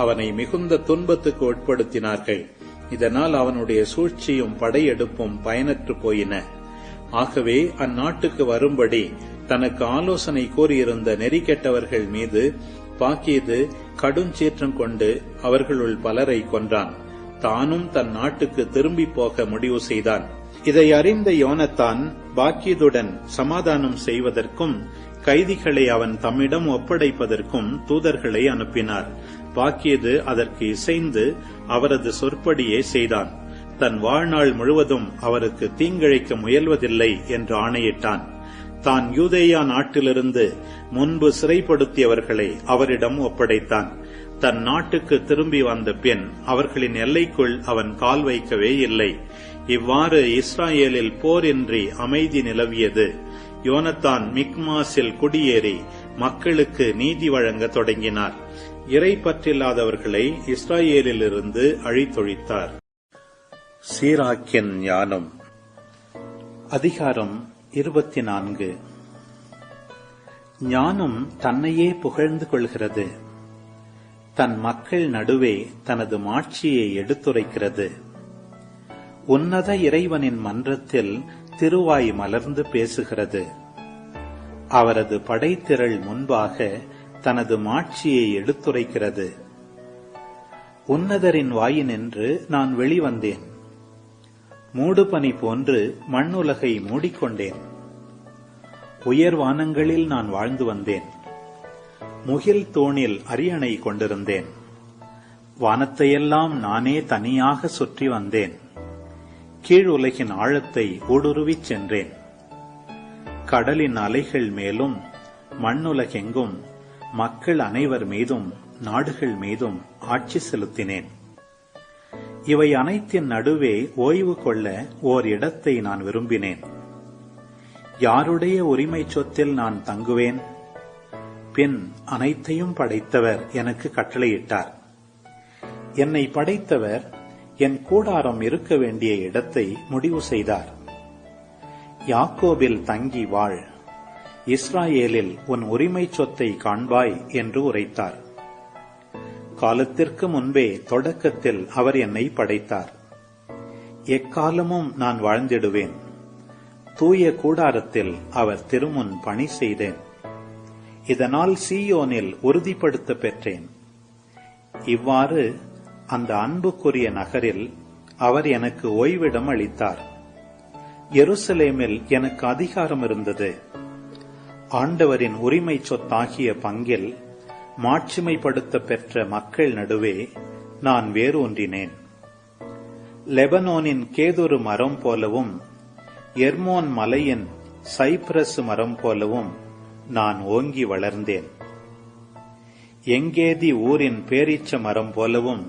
S2: அவனை மிகுந்த துன்பத்துக்கு உட்படுத்தினார்கள். இதனால் அவனுடைய சூழ்ச்சியும் படையெடுப்பும் பயனற்று போயின. ஆகவே அந்நாட்டுக்கு வரும்படி தனக்கு ஆலோசனை கூறியிருந்த நெறிகெட்டவர்கள் மீது பாக்கியது கடுஞ்சீற்றம் கொண்டு அவர்களுள் பலரை கொன்றான். தானும் தன் நாட்டுக்கு திரும்பி போக முடிவு செய்தான். இதை அறிந்த யோனத்தான் பாக்கியதுடன் சமாதானம் செய்வதற்கும் கைதிகளை அவன் தம்மிடம் ஒப்படைப்பதற்கும் தூதர்களை அனுப்பினார். பாக்கியது அதற்கு இசைந்து அவரது சொற்படியே செய்தான். தன் வாழ்நாள் முழுவதும் அவருக்கு தீங்கிழைக்க முயல்வதில்லை என்று ஆணையிட்டான். தான் யூதேயா நாட்டிலிருந்து முன்பு சிறைப்படுத்தியவர்களை அவரிடம் ஒப்படைத்தான். தன் நாட்டுக்கு திரும்பி வந்த பின் அவர்களின் எல்லைக்குள் அவன் கால் வைக்கவே இல்லை. இவ்வாறு இஸ்ராயேலில் போரின்றி அமைதி நிலவியது. யோனத்தான் மிக்மாஸில் குடியேறி மக்களுக்கு நீதி வழங்க தொடங்கினார். இறை பற்றில்லாதவர்களை இஸ்ராயேலிலிருந்து அழித்தொழித்தார். சீராக்கின் ஞானம். அதிகாரம் 24. ஞானம் தன்னையே புகழ்ந்து கொள்கிறது. தன் மக்கள் நடுவே தனது மாட்சியை எடுத்துரைக்கிறது. உன்னத இறைவனின் மன்றத்தில் திருவாய் மலர்ந்து பேசுகிறது. அவரது படைத்திரள் முன்பாக தனது மாட்சியை எடுத்துரைக்கிறது. உன்னதரின் வாயினின்று நான் வெளிவந்தேன். மூடுபனி போன்று மண்ணுலகை மூடிக்கொண்டேன். உயர்வானங்களில் நான் வாழ்ந்து வந்தேன். முகில் தூணில் அரியணை கொண்டிருந்தேன். வானத்தையெல்லாம் நானே தனியாக சுற்றி வந்தேன். கீழ் உலகின் ஆழத்தை ஊடுருவிச் சென்றேன். கடலின் அலைகள் மேலும் மண்ணுலகெங்கும் மக்கள் அனைவர் மீதும் நாடுகள் மீதும் ஆட்சி செலுத்தினேன். இவை அனைத்தின் நடுவே ஓய்வு கொள்ள ஓர் இடத்தை நான் விரும்பினேன். யாருடைய உரிமை சொத்தில் நான் தங்குவேன்? பின் அனைத்தையும் படைத்தவர் எனக்கு கட்டளையிட்டார். என்னை படைத்தவர் என் கூடாரம் இருக்க வேண்டிய இடத்தை முடிவு செய்தார். யாக்கோபில் தங்கி வாழ், இஸ்ராயேலில் உன் உரிமை சொத்தை காண்பாய் என்று உரைத்தார். காலத்திற்கு முன்பே தொடக்கத்தில் அவர் என்னை படைத்தார். எக்காலமும் நான் வாழ்ந்திடுவேன். தூய கூடாரத்தில் அவர் திருமுன் பணி செய்தேன். இதனால் சீயோனில் உறுதிப்படுத்த பெற்றேன். இவ்வாறு அந்த அன்புக்குரிய நகரில் அவர் எனக்கு ஓய்விடம் அளித்தார். எருசலேமில் எனக்கு அதிகாரம் இருந்தது. ஆண்டவரின் உரிமை சொத்தாகிய பங்கில் மாட்சிமைப்படுத்த பெற்ற மக்கள் நடுவே நான் வேரூன்றினேன். லெபனோனின் கேதுரு மரம் போலவும் எர்மோன் மலையின் சைப்ரஸ் மரம் போலவும் நான் ஓங்கி வளர்ந்தேன். எங்கேதி ஊரின் பேரீச்ச மரம் போலவும்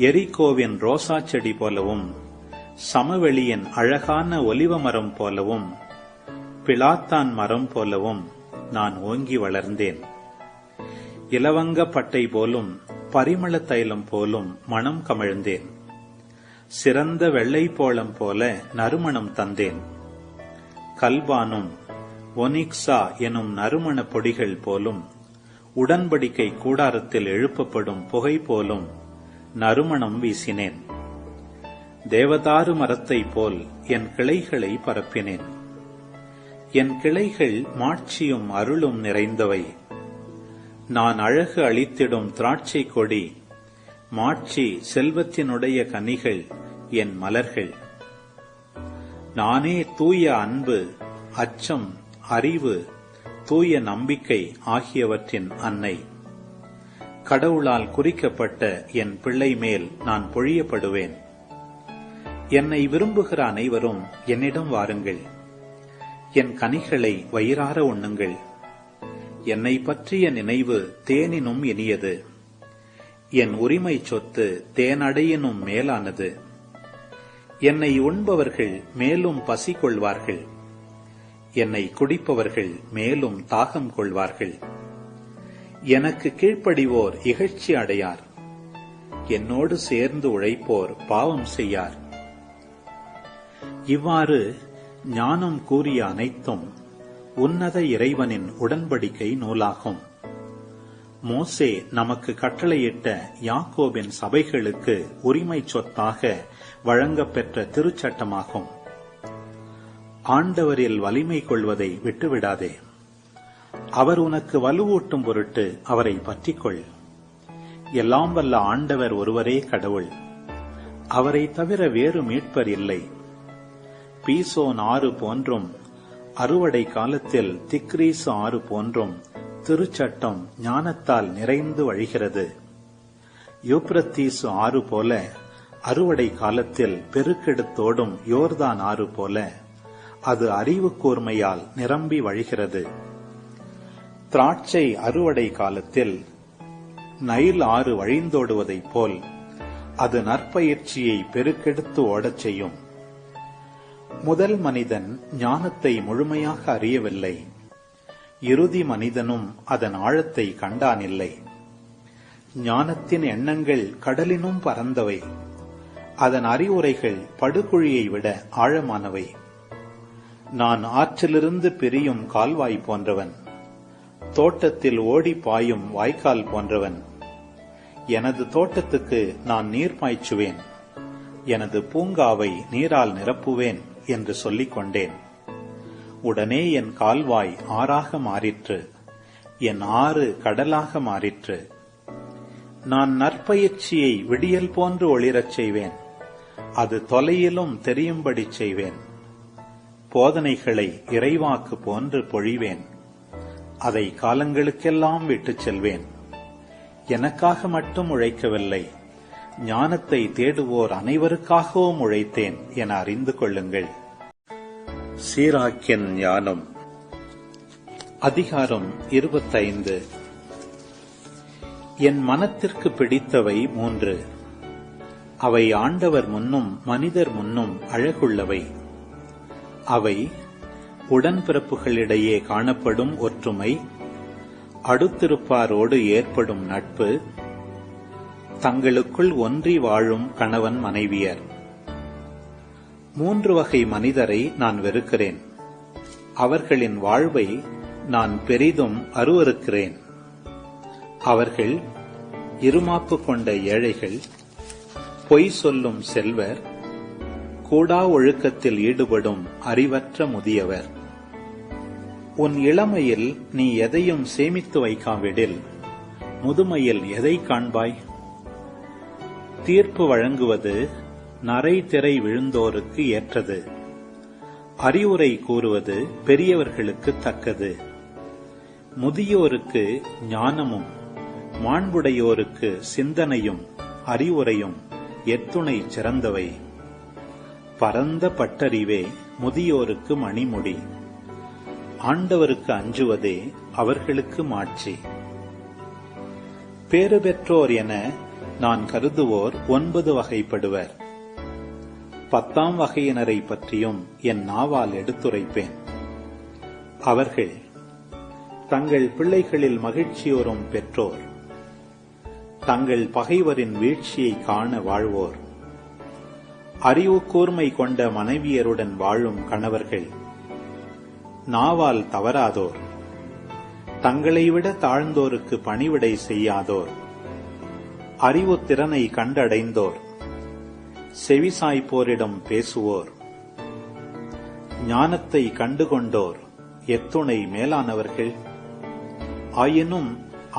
S2: எரிகோவின் ரோசா செடி போலவும் சமவெளியின் அழகான ஒலிவ மரம் போலவும் பிளாத்தான் மரம் போலவும் நான் ஓங்கி வளர்ந்தேன். இலவங்க பட்டை போலும் பரிமள தைலம் போலும் மனம் கமழ்ந்தேன். சிறந்த வெள்ளை போளம் போல நறுமணம் தந்தேன். கல்பானும் ஒனிக்ஸா எனும் நறுமண பொடிகள் போலும் உடன்படிக்கை கூடாரத்தில் எழுப்பப்படும் புகை போலும் நறுமணம் வீசினேன். தேவதாரு மரத்தை போல் என் கிளைகளை பரப்பினேன். என் கிளைகள் மாட்சியும் அருளும் நிறைந்தவை. நான் அழகு அளித்திடும் திராட்சை கொடி, மாட்சி செல்வத்தினுடைய கனிகள் என் மலர்கள். நானே தூய அன்பு, அச்சம், அறிவு, தூய நம்பிக்கை ஆகியவற்றின் அன்னை. கடவுளால் குறிக்கப்பட்ட என் பிள்ளை மேல் நான் பொழியப்படுவேன். என்னை விரும்புகிற அனைவரும் என்னிடம் வாருங்கள். என் கனிகளை வயிறார உண்ணுங்கள். என்னை பற்றிய நினைவு தேனினும் இனியது. என் உரிமை சொத்து தேனடையினும் மேலானது. என்னை உண்பவர்கள் மேலும் பசி கொள்வார்கள். என்னை குடிப்பவர்கள் மேலும் தாகம் கொள்வார்கள். எனக்கு கீழ்ப்படிவோர் இகழ்ச்சி அடையார். என்னோடு சேர்ந்து உழைப்போர் பாவம் செய்யார். இவ்வாறு ஞானம் கூறிய அனைத்தும் உன்னத இறைவனின் உடன்படிக்கை நூலாகும். மோசே நமக்கு கட்டளையிட்ட யாக்கோபின் சபைகளுக்கு உரிமை சொத்தாக வழங்கப்பெற்ற திருச்சட்டமாகும். ஆண்டவரில் வலிமை கொள்வதை விட்டுவிடாதே. அவர் உனக்கு வலுவூட்டும் பொருட்டு அவரை பற்றிக்கொள். எல்லாம் வல்ல ஆண்டவர் ஒருவரே கடவுள். அவரை தவிர வேறு மீட்பர் இல்லை. பீசோன் ஆறு போன்றும் அறுவடை காலத்தில் திக்ரீசு ஆறு போன்றும் திருச்சட்டம் ஞானத்தால் நிறைந்து வழிகிறது. யூப்ரத்தீசு ஆறு போல அறுவடை காலத்தில் பெருக்கெடுத்தோடும் யோர்தான் ஆறு போல அது அறிவு கூர்மையால் நிரம்பி வழிகிறது. திராட்சை அறுவடை காலத்தில் நைல் ஆறு வழிந்தோடுவதைப் போல் அது நற்பயிற்சியை பெருக்கெடுத்து ஓடச் செய்யும். முதல் மனிதன் ஞானத்தை முழுமையாக அறியவில்லை. இறுதி மனிதனும் அதன் ஆழத்தை கண்டானில்லை. ஞானத்தின் எண்ணங்கள் கடலினும் பரந்தவை. அதன் அறிவுரைகள் படுகுழியை விட ஆழமானவை. நான் ஆற்றிலிருந்து பிரியும் கால்வாய் போன்றவன். தோட்டத்தில் ஓடி பாயும் வாய்க்கால் போன்றவன். எனது தோட்டத்துக்கு நான் நீர் பாய்ச்சுவேன். எனது பூங்காவை நீரால் நிரப்புவேன் என்று சொல்லிக் கொண்டேன். உடனே என் கால்வாய் ஆறாக மாறிற்று. என் ஆறு கடலாக மாறிற்று. நான் நற்பயிற்சியை விடியல் போன்று ஒளிரச் செய்வேன். அது தொலையிலும் தெரியும்படி செய்வேன். போதனைகளை இறைவாக்கு போன்று பொழிவேன். அதை காலங்களுக்கெல்லாம் விட்டுச் செல்வேன். எனக்காக மட்டும் உழைக்கவில்லை, ஞானத்தை தேடுவோர் அனைவருக்காகவும் உழைத்தேன் என அறிந்து கொள்ளுங்கள். சீராக்கின் ஞானம். அதிகாரம் 25. என் மனத்திற்கு பிடித்தவை 3. அவை ஆண்டவர் முன்னும் மனிதர் முன்னும் அழகுள்ளவை. அவை உடன்பிறப்புகளிடையே காணப்படும் ஒற்றுமை, அடுத்திருப்பாரோடு ஏற்படும் நட்பு, தங்களுக்குள் ஒன்றி வாழும் கணவன் மனைவியர். 3 வகை மனிதரை நான் வெறுக்கிறேன். அவர்களின் வாழ்வை நான் பெரிதும் அருவருக்கிறேன். அவர்கள் இருமாப்பு கொண்ட ஏழைகள், பொய் சொல்லும் செல்வர், கூடா ஒழுக்கத்தில் ஈடுபடும் அறிவற்ற முதியவர். உன் இளமையில் நீ எதையும் சேமித்து வைக்காவிடில் முதுமையில் எதை காண்பாய்? தீர்ப்பு வழங்குவது நரை திரை விழுந்தோருக்கு ஏற்றது. அறிவுரை கூறுவது பெரியவர்களுக்கு தக்கது. முதியோருக்கு ஞானமும் மாண்புடையோருக்கு சிந்தனையும் அறிவுரையும் எத்துணை சிறந்தவை. பரந்த பட்டறிவே முதியோருக்கு மணிமுடி. ஆண்டவருக்கு அஞ்சுவதே அவர்களுக்கு மாட்சி. பேறு பெற்றோர் என நான் கருதுவோர் 9 வகைப்படுவர். 10ஆம் வகையினரை பற்றியும் என் நாவால் எடுத்துரைப்பேன். அவர்கள் தங்கள் பிள்ளைகளில் மகிழ்ச்சியோரும் பெற்றோர், தங்கள் பகைவரின் வீழ்ச்சியை காண வாழ்வோர், அறிவு கூர்மை கொண்ட மனைவியருடன் வாழும் கணவர்கள், நாவால் தவறாதோர், தங்களை விட தாழ்ந்தோருக்கு பணிவிடை செய்யாதோர், அறிவு திறனை கண்டடைந்தோர், செவிசாய்ப்போரிடம் பேசுவோர், ஞானத்தை கண்டுகொண்டோர் எத்துணை மேலானவர்கள். ஆயினும்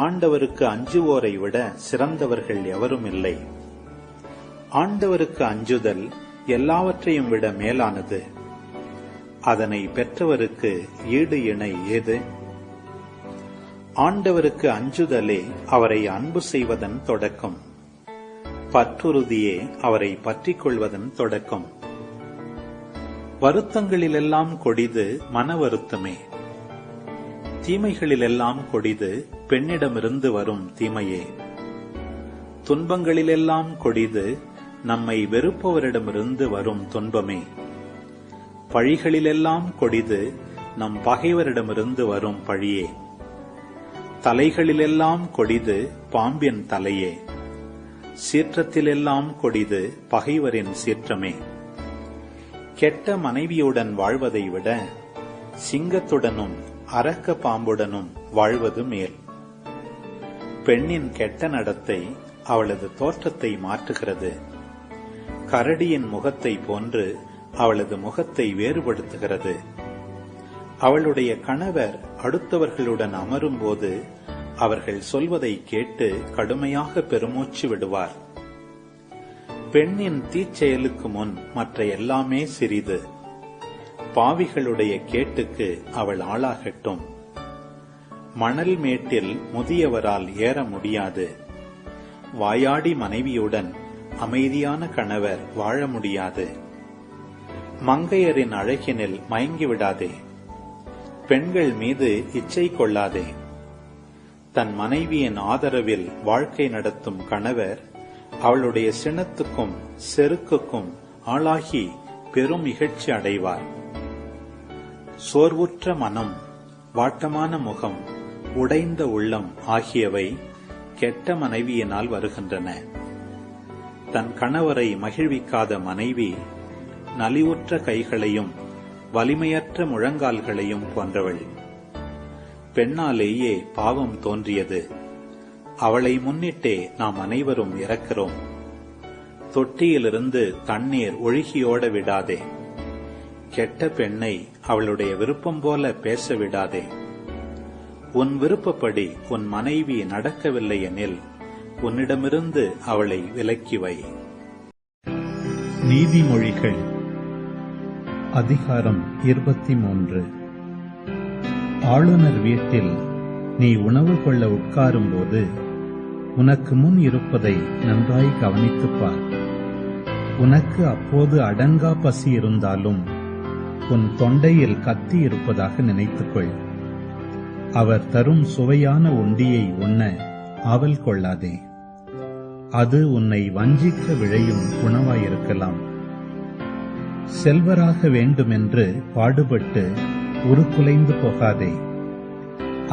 S2: ஆண்டவருக்கு அஞ்சுவோரை விட சிறந்தவர்கள் எவரும் இல்லை. ஆண்டவருக்கு அஞ்சுதல் எல்லாவற்றையும் விட மேலானது. அதனை பெற்றவருக்கு ஈடு இணை ஏது? ஆண்டவருக்கு அஞ்சுதலே அவரை அன்பு செய்வதன் தொடக்கம். பற்றுறுதியே அவரை பற்றிக் கொள்வதன் தொடக்கம். வருத்தங்களிலெல்லாம் கொடிது மன வருத்தமே. தீமைகளிலெல்லாம் கொடிது பெண்ணிடமிருந்து வரும் தீமையே. துன்பங்களிலெல்லாம் கொடிது நம்மை வெறுப்பவரிடமிருந்து வரும் துன்பமே. பழிகளிலெல்லாம் கொடிது நம் பகைவரிடமிருந்து வரும் பழியே. தலைகளிலெல்லாம் கொடிது பாம்பின் தலையே. சீற்றத்திலெல்லாம் கொடிது பகைவரின் சீற்றமே. கெட்ட மனைவியுடன் வாழ்வதை விட சிங்கத்துடனும் அரக்க பாம்புடனும் வாழ்வது மேல். பெண்ணின் கெட்ட நடத்தை அவளது தோற்றத்தை மாற்றுகிறது. கரடியின் முகத்தை போன்று அவளது முகத்தை வேறுபடுத்துகிறது. அவளுடைய கணவர் அடுத்தவர்களுடன் அமரும்போது அவர்கள் சொல்வதை கேட்டு கடுமையாக பெருமூச்சு விடுவார். பெண்ணின் தீச்செயலுக்கு முன் மற்ற எல்லாமே சிறிது. பாவிகளுடைய கேட்டுக்கு அவள் ஆளாகட்டும். மணல் மேட்டில் முதியவரால் ஏற முடியாது. வாயாடி மனைவியுடன் அமைதியான கணவர் வாழ முடியாது. மங்கையரின் அழகினில் மயங்கிவிடாதே. பெண்கள் மீது இச்சை கொள்ளாதே. தன் மனைவியின் ஆதரவில் வாழ்க்கை நடத்தும் கணவர் அவளுடைய சினத்துக்கும் செருக்குக்கும் ஆளாகி பெரும் இகழ்ச்சி அடைவார். சோர்வுற்ற மனம், வாட்டமான முகம், உடைந்த உள்ளம் ஆகியவை கெட்ட மனைவியினால் வருகின்றன. தன் கணவரை மகிழ்விக்காத மனைவி நலிவுற்ற கைகளையும் வலிமையற்ற முழங்கால்களையும் போன்றவள். பெண்ணாலேயே பாவம் தோன்றியது. அவளை முன்னிட்டே நாம் அனைவரும் இறக்கிறோம். தொட்டியிலிருந்து தண்ணீர் ஒழுகியோட விடாதே. கெட்ட பெண்ணை அவளுடைய விருப்பம் போல பேச விடாதே. உன் விருப்பப்படி உன் மனைவி நடக்கவில்லை எனில் உன்னிடமிருந்து அவளை விலக்கி வை.
S3: நீதிமொழிகள் அதிகாரம் 23. ஆளுநர் வீட்டில் நீ உணவு கொள்ள உட்காரும்போது உனக்கு முன் இருப்பதை நன்றாய் கவனித்துப் பார். உனக்கு அப்போது அடங்கா பசி இருந்தாலும் உன் தொண்டையில் கத்தி இருப்பதாக நினைத்துக்கொள். அவர் தரும் சுவையான ஒண்டியை உண்ண ஆவல் கொள்ளாதே. அது உன்னை வஞ்சிக்க விழையும் உணவாயிருக்கலாம். செல்வராக வேண்டுமென்று பாடுபட்டு உருக்குலைந்து போகாதே.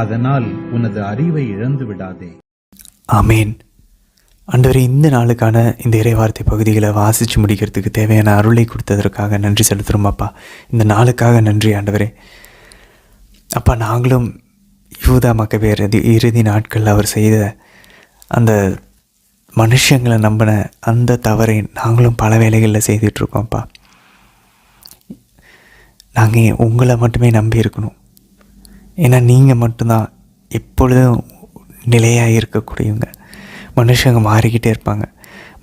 S3: அதனால் உனது அறிவை இழந்து விடாதே.
S1: ஆமேன். ஆண்டவரே, இந்த நாளுக்கான இந்த இறைவார்த்தை பகுதிகளை வாசித்து முடிக்கிறதுக்கு தேவையான அருளை கொடுத்ததற்காக நன்றி செலுத்துகிறோம் அப்பா. இந்த நாளுக்காக நன்றி ஆண்டவரே. அப்பா, நாங்களும் யூதா மக்கபேயர் இறுதி நாட்களில் அவர் செய்த அந்த மனுஷங்களை நம்பின அந்த தவறை நாங்களும் பல வேளைகளில் செய்துட்ருக்கோம்ப்பா. நாங்கள் உங்களை மட்டுமே நம்பி இருக்கணும். ஏன்னா நீங்கள் மட்டும்தான் எப்பொழுதும் நிலையாக இருக்கக்கூடியவங்க. மனுஷங்க மாறிக்கிட்டே இருப்பாங்க.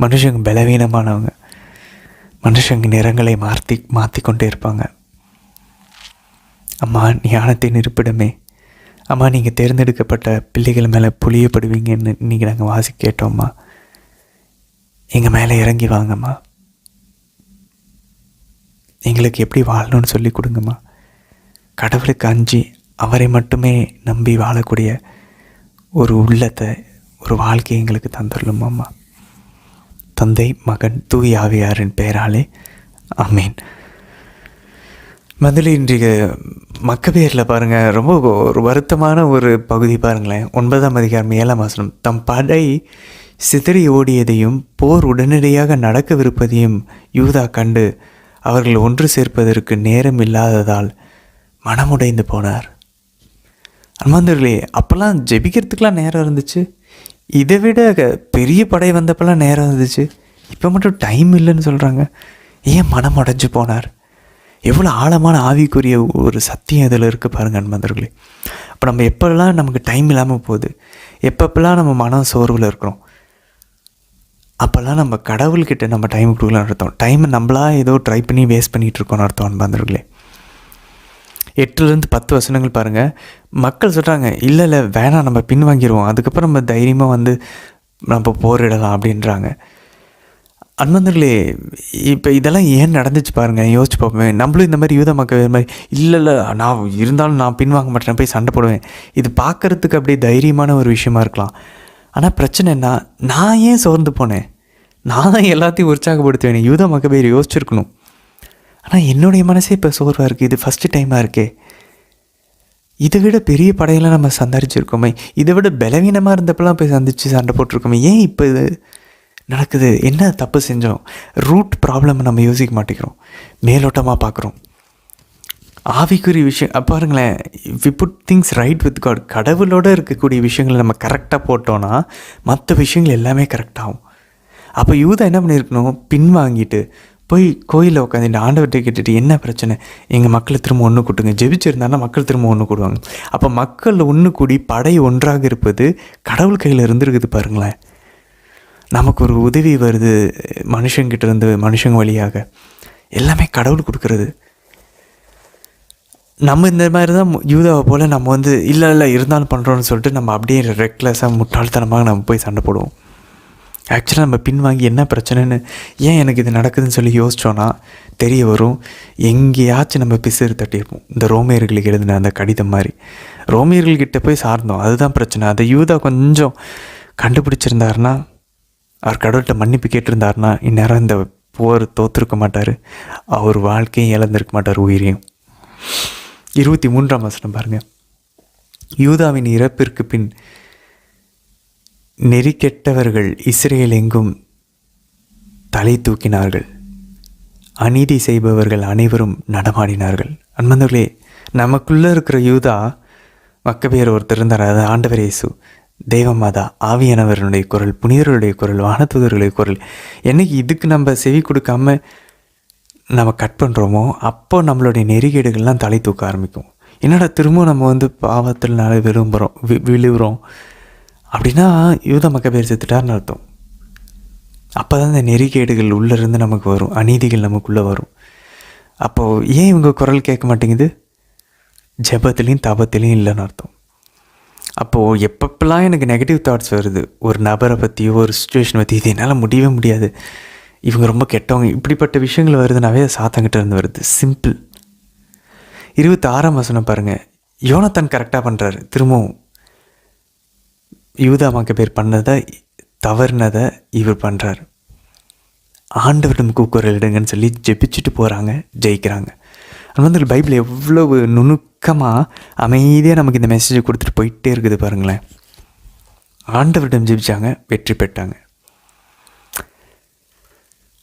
S1: மனுஷங்க பலவீனமானவங்க. மனுஷங்க நிறங்களை மாற்றிக்கொண்டே இருப்பாங்க. அம்மா, ஞானத்தின் இருப்பிடமே, அம்மா, நீங்கள் தேர்ந்தெடுக்கப்பட்ட பிள்ளைகள் மேலே புளியப்படுவீங்கன்னு இன்றைக்கி நாங்கள் வாசி கேட்டோம்மா. எங்கள் மேலே இறங்கி வாங்கம்மா. எங்களுக்கு எப்படி வாழணும்னு சொல்லி கொடுங்கம்மா. கடவுளுக்கு அஞ்சி அவரை மட்டுமே நம்பி வாழக்கூடிய ஒரு உள்ளத்தை, ஒரு வாழ்க்கையை எங்களுக்கு தந்துடலுமாம்மா. தந்தை, மகன், தூய ஆவியாரின் பெயராலே ஆமீன். முதல்ல இன்றைக்கு மக்கபேயரில் பாருங்கள், ரொம்ப ஒரு வருத்தமான ஒரு பகுதி பாருங்களேன். 9ஆம் அதிகாரம் 7ஆம் வசனம். தம் படை சிதறி ஓடியதையும் போர் உடனடியாக நடக்கவிருப்பதையும் யூதா கண்டு அவர்கள் ஒன்று சேர்ப்பதற்கு நேரம் இல்லாததால் மனமுடைந்து போனார். அன்பார்ந்தவர்களே, அப்போல்லாம் ஜெபிக்கிறதுக்கெலாம் நேரம் இருந்துச்சு. இதை விட பெரிய படை வந்தப்பெல்லாம் நேரம் இருந்துச்சு. இப்போ மட்டும் டைம் இல்லைன்னு சொல்கிறாங்க. ஏன் மனம் உடைஞ்சு போனார்? எவ்வளோ ஆழமான ஆவிக்குரிய ஒரு சத்தியம் இதில் இருக்குது பாருங்கள் அன்பார்ந்தவர்களே. அப்போ நம்ம எப்போல்லாம் நமக்கு டைம் இல்லாமல் போகுது, எப்பப்பெல்லாம் நம்ம மனம் சோர்வில் இருக்கிறோம், அப்போல்லாம் நம்ம கடவுள்கிட்ட நம்ம டைம் கொடுக்கலான்னு அர்த்தம். டைமை நம்மளா ஏதோ ட்ரை பண்ணி வேஸ்ட் பண்ணிகிட்டு இருக்கோம்னு அர்த்தம் அன்பார்ந்தவர்களே. 8-10 வசனங்கள் பாருங்கள். மக்கள் சொல்கிறாங்க, இல்லை இல்லை வேணாம், நம்ம பின்வாங்கிடுவோம், அதுக்கப்புறம் நம்ம தைரியமாக வந்து நம்ம போரிடலாம் அப்படின்றாங்க. அன்பர்களே, இப்போ இதெல்லாம் ஏன் நடந்துச்சு பாருங்கள், யோசிச்சு பார்ப்போமே. நம்மளும் இந்த மாதிரி யூத மக்கள் மாதிரி இல்லை இல்லை நான் இருந்தாலும் நான் பின்வாங்க மாட்டேன், போய் சண்டை போடுவேன். இது பார்க்குறதுக்கு அப்படியே தைரியமான ஒரு விஷயமா இருக்கலாம். ஆனால் பிரச்சனை என்ன, நான் ஏன் சோர்ந்து போனேன்? நான் தான் எல்லாத்தையும் உற்சாகப்படுத்துவேன். யூத மக்கள் பேர் யோசிச்சிருக்கணும். ஆனால் என்னுடைய மனசே இப்போ சோர்வாக இருக்குது. இது ஃபஸ்ட்டு டைமாக இருக்கே. இதை விட பெரிய படையெல்லாம் நம்ம சந்தரிச்சிருக்கோமே, இதை விட பலவீனமாக இருந்தப்பெல்லாம் போய் சந்தித்து சண்டை போட்டிருக்கோமே, ஏன் இப்போ இது நடக்குது? என்ன தப்பு செஞ்சோம்? ரூட் ப்ராப்ளம் நம்ம யோசிக்க மாட்டேங்கிறோம், மேலோட்டமாக பார்க்குறோம். ஆவிக்குரிய விஷயம் பாருங்களேன், we put things right with God. கடவுளோடு இருக்கக்கூடிய விஷயங்களை நம்ம கரெக்டாக போட்டோன்னா மற்ற விஷயங்கள் எல்லாமே கரெக்டாகும். அப்போ யூதா என்ன பண்ணியிருக்கணும், பின்வாங்கிட்டு போய் கோயிலில் உட்காந்துட்டு ஆண்டவர்கிட்ட கேட்டுட்டு, என்ன பிரச்சனை, எங்கள் மக்களை திரும்ப ஒன்று கூட்டுங்க. ஜெபிச்சிருந்தாங்கன்னா மக்கள் திரும்ப ஒன்று கூடுவாங்க. அப்போ மக்கள் ஒன்று கூடி படை ஒன்றாக இருப்பது கடவுள் கையில் இருந்துருக்குது பாருங்களேன். நமக்கு ஒரு உதவி வருது மனுஷங்கிட்ட இருந்து, மனுஷங்க வழியாக, எல்லாமே கடவுள் கொடுக்குறது. நம்ம இந்த மாதிரி தான் யூதாவை போல் நம்ம வந்து இல்லை இல்லை இருந்தாலும் பண்ணுறோன்னு சொல்லிட்டு நம்ம அப்படியே ரெக்லெஸ்ஸாக முட்டாள்தனமாக நம்ம போய் சண்டை போடுவோம். ஆக்சுவலாக நம்ம பின்வாங்கி என்ன பிரச்சனைன்னு, ஏன் எனக்கு இது நடக்குதுன்னு சொல்லி யோசித்தோன்னா தெரிய வரும், எங்கேயாச்சும் நம்ம பிசுறு தட்டியிருப்போம். இந்த ரோமியர்களுக்கு எழுதின அந்த கடிதம் மாதிரி ரோமியர்கள்கிட்ட போய் சார்ந்தோம். அதுதான் பிரச்சனை. அதை யூதா கொஞ்சம் கண்டுபிடிச்சிருந்தாருன்னா, அவர் கடவுள்கிட்ட மன்னிப்பு கேட்டிருந்தாருன்னா, இந்நேரம் இந்த போர் தோற்றுருக்க மாட்டார், அவர் வாழ்க்கையும் இழந்திருக்க மாட்டார், உயிரையும். 23ஆம் வசனம் பாருங்கள். யூதாவின் இறப்பிற்கு பின் நெறிக்கெட்டவர்கள் இஸ்ரேல் எங்கும் தலை தூக்கினார்கள், அநீதி செய்பவர்கள் அனைவரும் நடமாடினார்கள். அன்பர்களே, நமக்குள்ளே இருக்கிற யூதா மக்கபேர் ஒருத்தர் இருந்தார். அது ஆண்டவர் இயேசு, தேவமாதா, ஆவியானவர்களுடைய குரல், புனிதர்களுடைய குரல், வானதூதர்களுடைய குரல். என்னைக்கு இதுக்கு நம்ம செவி கொடுக்காம நம்ம கட் பண்ணுறோமோ, அப்போ நம்மளுடைய நெறிகேடுகள்லாம் தலை தூக்க ஆரம்பிக்கும். என்னடா திரும்பவும் நம்ம வந்து பாவத்தில் விழுகிறோம் அப்படின்னா யூத மக்கபேர் செத்துட்டார்னு அர்த்தம். அப்போ தான் இந்த நெறிகேடுகள் உள்ளேருந்து நமக்கு வரும், அநீதிகள் நமக்குள்ளே வரும். அப்போது ஏன் இவங்க குரல் கேட்க மாட்டேங்குது? ஜெபத்துலேயும் தபத்துலேயும் இல்லைன்னு அர்த்தம். அப்போது எப்பப்பெல்லாம் எனக்கு நெகட்டிவ் தாட்ஸ் வருது, ஒரு நபரை பற்றியோ ஒரு சுச்சுவேஷன் பற்றி, இது என்னால் முடியவே முடியாது, இவங்க ரொம்ப கெட்டவங்க, இப்படிப்பட்ட விஷயங்கள் வருதுனாவே சாத்தங்கிட்ட இருந்து வருது. சிம்பிள். 26ஆம் வசனம் பாருங்கள். யோனத்தான் கரெக்டாக பண்ணுறாரு. திரும்பவும் யூதா மக்கபேர் பண்ணதை, தவறுனதை இவர் பண்ணுறாரு. ஆண்டவரிடம் கூக்குரலிடுங்கன்னு சொல்லி ஜெபிச்சுட்டு போகிறாங்க, ஜெயிக்கிறாங்க. அது வந்து பைபிள் எவ்வளவு நுணுக்கமாக அமைதியாக நமக்கு இந்த மெசேஜை கொடுத்துட்டு போயிட்டே இருக்குது பாருங்களேன். ஆண்டவரிடம் ஜெபிச்சாங்க, வெற்றி பெற்றாங்க.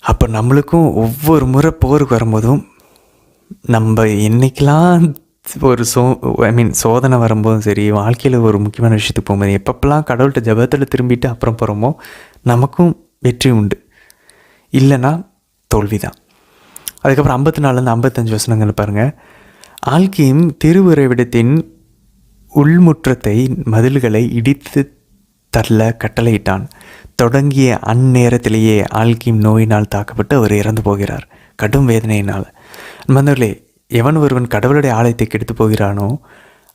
S1: அப்போ நம்மளுக்கும் ஒவ்வொரு முறை போருக்கு வரும்போதும் நம்ம என்றைக்கெல்லாம் ஒரு சோதனை வரும்போதும் சரி, வாழ்க்கையில் ஒரு முக்கியமான விஷயத்துக்கு போகும்போது, எப்பப்பெல்லாம் கடவுள்கிட்ட ஜெபத்தில் திரும்பிட்டு அப்புறம் போகிறோமோ நமக்கும் வெற்றி உண்டு, இல்லைன்னா தோல்வி தான். அதுக்கப்புறம் 54 55 வசனங்கள் பாருங்கள். ஆல்கீம் திருவுறைவிடத்தின் உள்முற்றத்தை மதில்களை இடித்து தள்ள கட்டளையிட்டான். தொடங்கிய அந்நேரத்திலேயே ஆல்கீம் நோயினால் தாக்கப்பட்டு அவர் இறந்து போகிறார், கடும் வேதனையினால். நண்பர்களே, எவன் ஒருவன் கடவுளுடைய ஆலயத்தை கெடுத்து போகிறானோ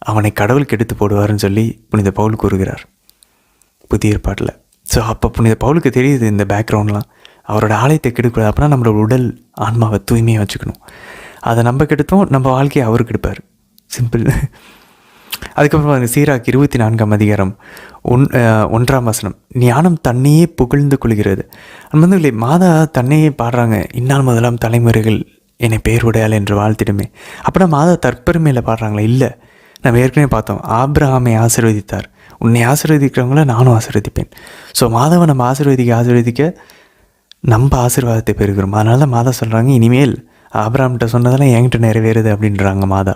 S1: அவனை கடவுள் கெடுத்து போடுவார்னு சொல்லி புனித பவுல் கூறுகிறார் புதிய ஏற்பாட்டில். ஸோ அப்போ புனித பவுலுக்கு தெரியுது இந்த பேக்ரவுண்ட்லாம். அவரோட ஆலயத்தை கெடுக்கூடாது. அப்படின்னா நம்மளோட உடல் ஆன்மாவை தூய்மையாக வச்சுக்கணும். அதை நம்ம கெடுத்தோம், நம்ம வாழ்க்கையை அவர் கெடுப்பார். சிம்பிள். அதுக்கப்புறம் சீராக் 24ஆம் அதிகாரம் 1ஆம் வசனம். ஞானம் தன்னையே புகழ்ந்து கொள்கிறது. அந்த மாதா தன்னையே பாடுறாங்க. இந்நாள் முதலாம் தலைமுறைகள் என்னை பெயர் உடையாள் என்று வாழ்த்திடுமே. அப்படின்னா மாதா தற்பெருமையில் பாடுறாங்களா? இல்லை. நம்ம ஏற்கனவே பார்த்தோம், ஆபிரகாமை ஆசீர்வதித்தார், உன்னை ஆசீர்வதிக்கிறவங்கள நானும் ஆசீர்வதிப்பேன். ஸோ மாதாவை நம்ம ஆசீர்வதிக்க நம்ம ஆசீர்வாதத்தை பெறுகிறோம். அதனால தான் மாதா சொல்கிறாங்க, இனிமேல் ஆபிரகாம்கிட்ட சொன்னதெல்லாம் என்கிட்ட நிறைவேறுது அப்படின்றாங்க மாதா.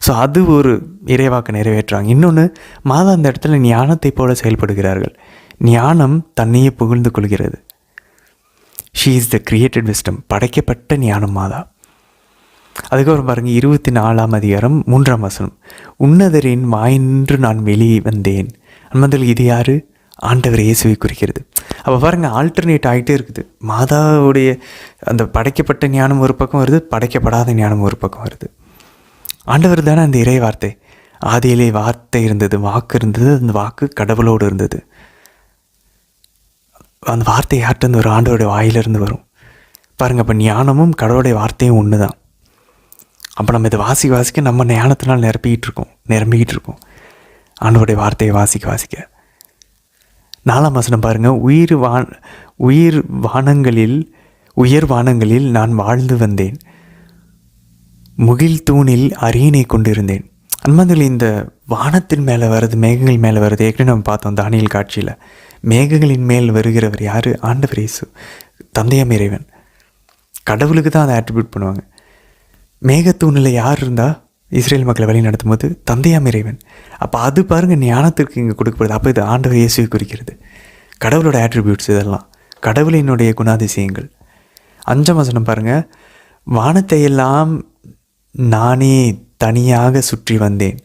S1: ஸோ அது ஒரு இறைவாக்கு நிறைவேற்றுறாங்க. இன்னொன்று, மாதா அந்த இடத்துல ஞானத்தை போல செயல்படுகிறார்கள். ஞானம் தன்னையே புகழ்ந்து கொள்கிறது. She is the created wisdom, படைக்கப்பட்ட ஞானம் மாதா. அதுக்கப்புறம் பாருங்கள் 24ஆம் அதிகாரம் 3ஆம் வசனம். உன்னதரின் வாயின்று நான் வெளியே வந்தேன். அன்பர்கள், இது யார்? ஆண்டவர் இயேசுவை குறிக்கிறது. அப்போ பாருங்கள், ஆல்டர்னேட் ஆகிட்டே இருக்குது. மாதாவுடைய அந்த படைக்கப்பட்ட ஞானம் ஒரு பக்கம் வருது, படைக்கப்படாத ஞானம் ஒரு பக்கம் வருது. ஆண்டவர் தானே அந்த இறை வார்த்தை. ஆதியிலே வார்த்தை இருந்தது, வாக்கு இருந்தது, அந்த வாக்கு கடவுளோடு இருந்தது. அந்த வார்த்தை யார்கிட்ட ஒரு ஆண்டவருடைய வாயிலிருந்து வரும் பாருங்கள். அப்போ ஞானமும் கடவுளுடைய வார்த்தையும் ஒன்று தான். அப்போ நம்ம இதை வாசிக்க நம்ம ஞானத்தினால் நிரம்பிக்கிட்டு இருக்கோம் ஆண்டவருடைய வார்த்தையை வாசிக்க. 4ஆம் வசனம் பாருங்கள். உயர் வானங்களில் நான் வாழ்ந்து வந்தேன், முகில் தூணில் அரியணை கொண்டிருந்தேன். அன்பாந்தர்களே, இந்த வானத்தின் மேலே வருது, மேகங்கள் மேலே வருது. ஏற்கனவே நம்ம பார்த்தோம் தானியேல் காட்சியில். மேகங்களின் மேல் வருகிறவர் யார்? ஆண்டவர் இயேசு, தந்தையாம் இறைவன். கடவுளுக்கு தான் அதை ஆட்ரிபியூட் பண்ணுவாங்க. மேகத்தூணில் யார் இருந்தால் இஸ்ரேல் மக்களை வழி நடத்தும் போது? தந்தையாம் இறைவன். அப்போ அது பாருங்கள் ஞானத்திற்கு இங்கே கொடுக்கப்படுது. அப்போ இது ஆண்டவர் இயேசுவை குறிக்கிறது. கடவுளோட ஆட்ரிபியூட்ஸ் இதெல்லாம், கடவுளினுடைய குணாதிசயங்கள். 5ஆம் வசனம் பாருங்கள். வானத்தையெல்லாம் நானே தனியாக சுற்றி வந்தேன்.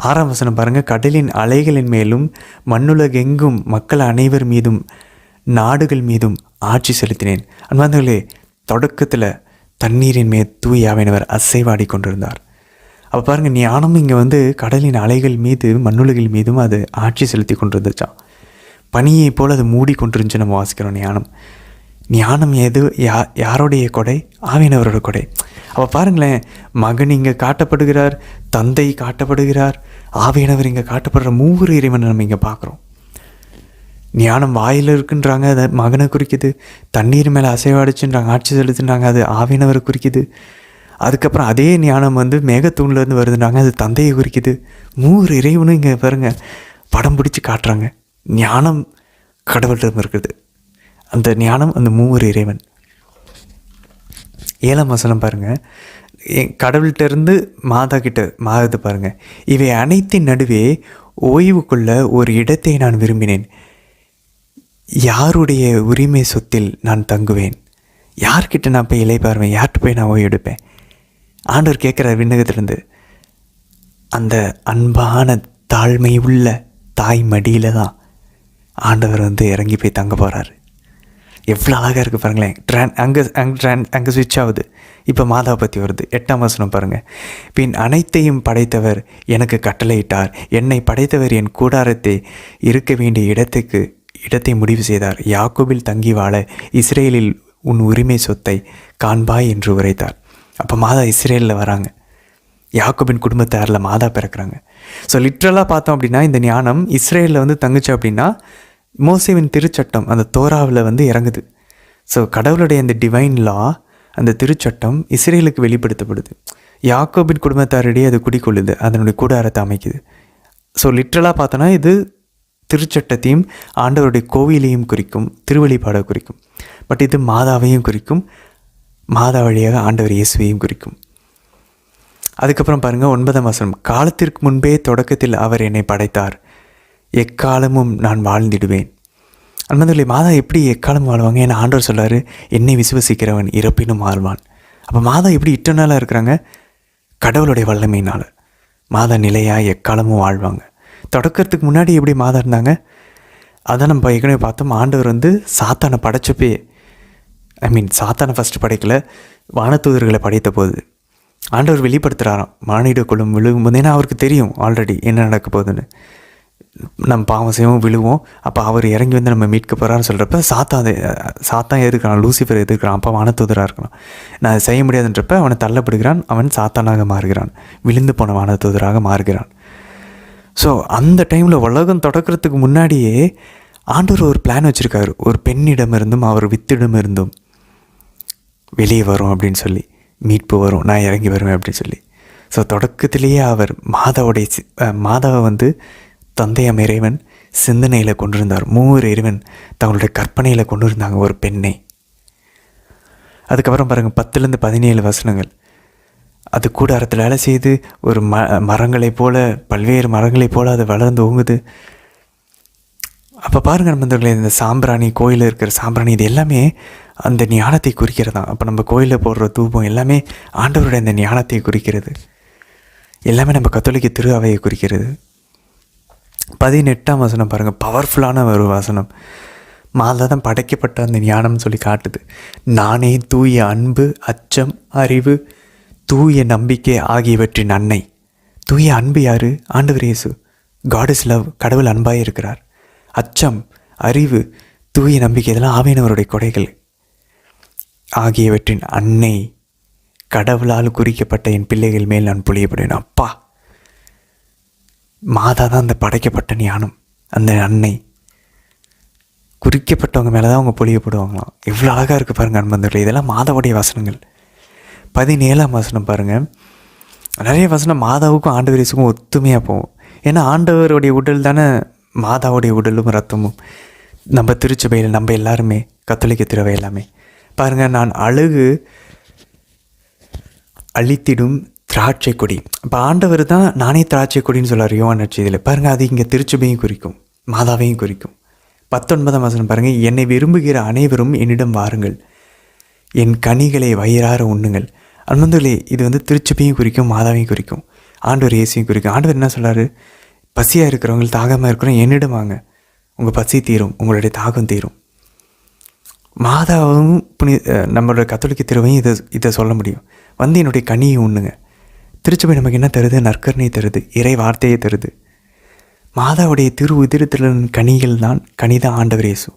S1: 6ஆம் வசனம் பாருங்கள். கடலின் அலைகளின் மேலும் மண்ணுலகெங்கும் மக்கள் அனைவர் மீதும் நாடுகள் மீதும் ஆட்சி செலுத்தினேன். அன்பாந்தர்களே, தொடக்கத்தில் தண்ணீரின் மேல் தூய ஆவியானவர் அசைவாடி கொண்டிருந்தார். அப்போ பாருங்கள், ஞானம் இங்கே கடலின் அலைகள் மீது மண்ணுலகில் மீதும் அது ஆட்சி செலுத்தி கொண்டிருந்துச்சான். பனியை போல் அது மூடி கொண்டிருந்துச்சு. நம்ம வாசிக்கிறோம் ஞானம் எது யாருடைய கொடை? ஆவியானவரோட கொடை. அப்போ பாருங்களேன், மகன் இங்கே காட்டப்படுகிறார், தந்தை காட்டப்படுகிறார், ஆவியானவர் இங்கே காட்டப்படுற மூவர் இறைவனை நம்ம இங்கே பார்க்குறோம். ஞானம் வாயில் இருக்குன்றாங்க, அதை மகனை குறிக்குது. தண்ணீர் மேலே அசைவாடிச்சுன்றாங்க, ஆட்சி செலுத்துன்றாங்க, அது ஆவியானவரை குறிக்குது. அதுக்கப்புறம் அதே ஞானம் மேகத்தூண்லேருந்து வருதுன்றாங்க, அது தந்தையை குறிக்குது. மூவர் இறைவனும் இங்கே பாருங்க படம் பிடிச்சி காட்டுறாங்க. ஞானம் கடவுளிடம் இருக்குது, அந்த ஞானம் அந்த மூவர் இறைவன். 7ஆம் வசனம் பாருங்கள். கடவுள்கிட்டருந்து மாதா கிட்ட மாறுது பாருங்கள். இவை அனைத்தின் நடுவே ஓய்வு கொள்ள ஒரு இடத்தை நான் விரும்பினேன். யாருடைய உரிமை சொத்தில் நான் தங்குவேன்? யார்கிட்ட நான் போய் இளைப்பாருவேன்? யார்கிட்ட போய் நான் ஓய்வு எடுப்பேன்? ஆண்டவர் கேட்குற விண்ணகத்திலேருந்து. அந்த அன்பான தாழ்மை உள்ள தாய் மடியில் தான் ஆண்டவர் இறங்கி போய் தங்க போகிறாரு. எவ்வளோ அழகாக இருக்குது பாருங்களேன். அங்கே ஸ்விட்ச் ஆகுது. இப்போ மாதாவை பற்றி வருது. 8ஆம் வசனம் பாருங்கள். பின் அனைத்தையும் படைத்தவர் எனக்கு கட்டளையிட்டார், என்னை படைத்தவர் என் கூடாரத்தை இருக்க வேண்டிய இடத்தை முடிவு செய்தார். யாக்கோபில் தங்கி வாழ இஸ்ரேலில் உன் உரிமை சொத்தை காண்பாய் என்று உரைத்தார். அப்போ மாதா இஸ்ரேலில் வராங்க. யாக்கோபின் குடும்பத்தாரில் மாதா பிறக்கிறாங்க. ஸோ லிட்ரலாக பார்த்தோம் அப்படின்னா இந்த ஞானம் இஸ்ரேலில் தங்குச்சு அப்படின்னா மோசேவின் திருச்சட்டம் அந்த தோராவில் இறங்குது. ஸோ கடவுளுடைய அந்த டிவைன் லா, அந்த திருச்சட்டம் இஸ்ரேலுக்கு வெளிப்படுத்தப்படுது. யாக்கோபின் குடும்பத்தாரிடையே அது குடிக்கொள்ளுது, அதனுடைய கூடாரத்தை அமைக்குது. ஸோ லிட்ரலாக பார்த்தோன்னா இது திருச்சட்டத்தையும் ஆண்டவருடைய கோவிலையும் குறிக்கும், திருவழிபாடை குறிக்கும். பட் இது மாதாவையும் குறிக்கும், மாதா வழியாக ஆண்டவர் இயேசுவையும் குறிக்கும். அதுக்கப்புறம் பாருங்கள் 9ஆம் வசனம். காலத்திற்கு முன்பே தொடக்கத்தில் அவர் என்னை படைத்தார், எக்காலமும் நான் வாழ்ந்திடுவேன். அன்பர்களே, மாதா எப்படி எக்காலம் வாழ்வாங்க? ஏன்னா ஆண்டவர் சொல்கிறார், என்னை விசுவசிக்கிறவன் இறப்பினும் வாழ்வான். அப்போ மாதா எப்படி இட்டர்னலாக இருக்கிறாங்க? கடவுளுடைய வல்லமையினால் மாதா நிலையாக எக்காலமும் வாழ்வாங்க. தொடக்கிறதுக்கு முன்னாடி எப்படி மாதா இருந்தாங்க? அதான் நம்ம ஏற்கனவே பார்த்தோம். ஆண்டவர் சாத்தானை படைச்சப்பே, சாத்தானை ஃபஸ்ட்டு படைக்கலை, வானதூதர்களை படைத்த போது ஆண்டவர் வெளிப்படுத்துகிறாராம். மானிட குலம் விழுகும்போது, ஏன்னா அவருக்கு தெரியும் ஆல்ரெடி என்ன நடக்க போகுதுன்னு. நம்ம பாவம் செய்வோம், விழுவோம், அப்போ அவர் இறங்கி நம்ம மீட்க போகிறான்னு சொல்கிறப்ப சாத்தான் எதிர்க்கிறான், லூசிஃபர் எதிர்க்கிறான். அப்போ வானதூதராக இருக்கலாம். நான் அதை செய்ய முடியாதுன்றப்ப அவனை தள்ளப்படுகிறான், அவன் சாத்தானாக மாறுகிறான், விழுந்து போன வானதூதராக மாறுகிறான். ஸோ அந்த டைமில் உலகம் தொடக்கிறதுக்கு முன்னாடியே ஆண்டவர் ஒரு பிளான் வச்சுருக்காரு. ஒரு பெண்ணிடமிருந்தும் அவர் வித்திடமிருந்தும் வெளியே வரும் அப்படின்னு சொல்லி, மீட்பு வரும், நான் இறங்கி வருவேன் அப்படின்னு சொல்லி. ஸோ தொடக்கத்திலேயே அவர் மாதாவை தந்தையாம் இறைவன் சிந்தனையில் கொண்டிருந்தார். மூவர் இறைவன் தங்களுடைய கற்பனையில் கொண்டு இருந்தாங்க ஒரு பெண்ணை. அதுக்கப்புறம் பாருங்கள் 10-17 வசனங்கள். அது கூடாரத்தில் வேலை செய்து ஒரு மரங்களைப் போல, பல்வேறு மரங்களைப் போல் அது வளர்ந்து ஓங்குது. அப்போ பாருங்கள் நண்பர்களே, இந்த சாம்பிராணி, கோயிலில் இருக்கிற சாம்பிராணி, இது எல்லாமே அந்த ஞானத்தை குறிக்கிறதான். அப்போ நம்ம கோயிலில் போடுற தூபம் எல்லாமே ஆண்டவருடைய அந்த ஞானத்தை குறிக்கிறது. எல்லாமே நம்ம கத்தோலிக்க திரு அவையை குறிக்கிறது. 18ஆம் வசனம் பாருங்கள், பவர்ஃபுல்லான ஒரு வசனம். மாதா தான் படைக்கப்பட்ட அந்த ஞானம்னு சொல்லி காட்டுது. நானே தூய அன்பு, அச்சம், அறிவு, தூய நம்பிக்கை ஆகியவற்றின் அன்னை. தூய அன்பு யார்? ஆண்டவர் இயேசு. God is love. கடவுள் அன்பாக இருக்கிறார். அச்சம், அறிவு, தூய நம்பிக்கை இதெல்லாம் ஆவியானவருடைய கொடைகள் ஆகியவற்றின் அன்னை, கடவுளால் குறிக்கப்பட்ட என் பிள்ளைகள் மேல் நான் பொழியப்படுவேன். அப்பா, மாதா தான் அந்த படைக்கப்பட்ட ஞானம், அந்த அன்னை. குறிக்கப்பட்டவங்க மேலே தான் அவங்க பொழியப்படுவாங்களாம். எவ்வளோ அழகாக இருக்குது பாருங்கள் அன்பந்தர்களே. இதெல்லாம் மாதாவுடைய வசனங்கள். 17ஆம் வசனம் பாருங்கள். நிறைய வசனம் மாதாவுக்கும் ஆண்டவர் இயேசுக்கும் ஒத்துமையாக போகும். ஏன்னா ஆண்டவருடைய உடல் தானே மாதாவுடைய உடலும் ரத்தமும். நம்ம திருச்சபையில் நம்ம எல்லாருமே கத்தோலிக்க திருவை எல்லாமே பாருங்கள். நான் அழகு அழித்திடும் திராட்சை கொடி. இப்போ ஆண்டவர் தான் நானே திராட்சை கொடின்னு சொல்கிறார் யோவான் நற்செய்தியில். பாருங்கள், அது இங்கே திருச்சபையும் குறிக்கும், மாதாவையும் குறிக்கும். 19ஆம் வசனம் பாருங்கள். என்னை விரும்புகிற அனைவரும் என்னிடம் வாருங்கள், என் கனிகளை வயிறார உண்ணுங்கள். அன்பர்களே, இது வந்து திருச்சபையும் குறிக்கும், மாதாவையும் குறிக்கும், ஆண்டவர் இயேசுவையும் குறிக்கும். ஆண்டவர் என்ன சொல்கிறாரு? பசியாக இருக்கிறவங்க, தாகமாக இருக்கிறவங்க என்னிடம் வாங்க, உங்கள் பசி தீரும், உங்களுடைய தாகம் தீரும். மாதாவும் நம்மளோட கத்தோலிக்க திருவையும் இதை சொல்ல முடியும். வந்து என்னுடைய கனியை உண்ணுங்க. திருச்சபை நமக்கு என்ன தருது? நற்கருணை தருது, இறை வார்த்தையை தருது. மாதாவுடைய திரு உதிரத்தின் கனிகள் தான் கனிதான் ஆண்டவர் இயேசு,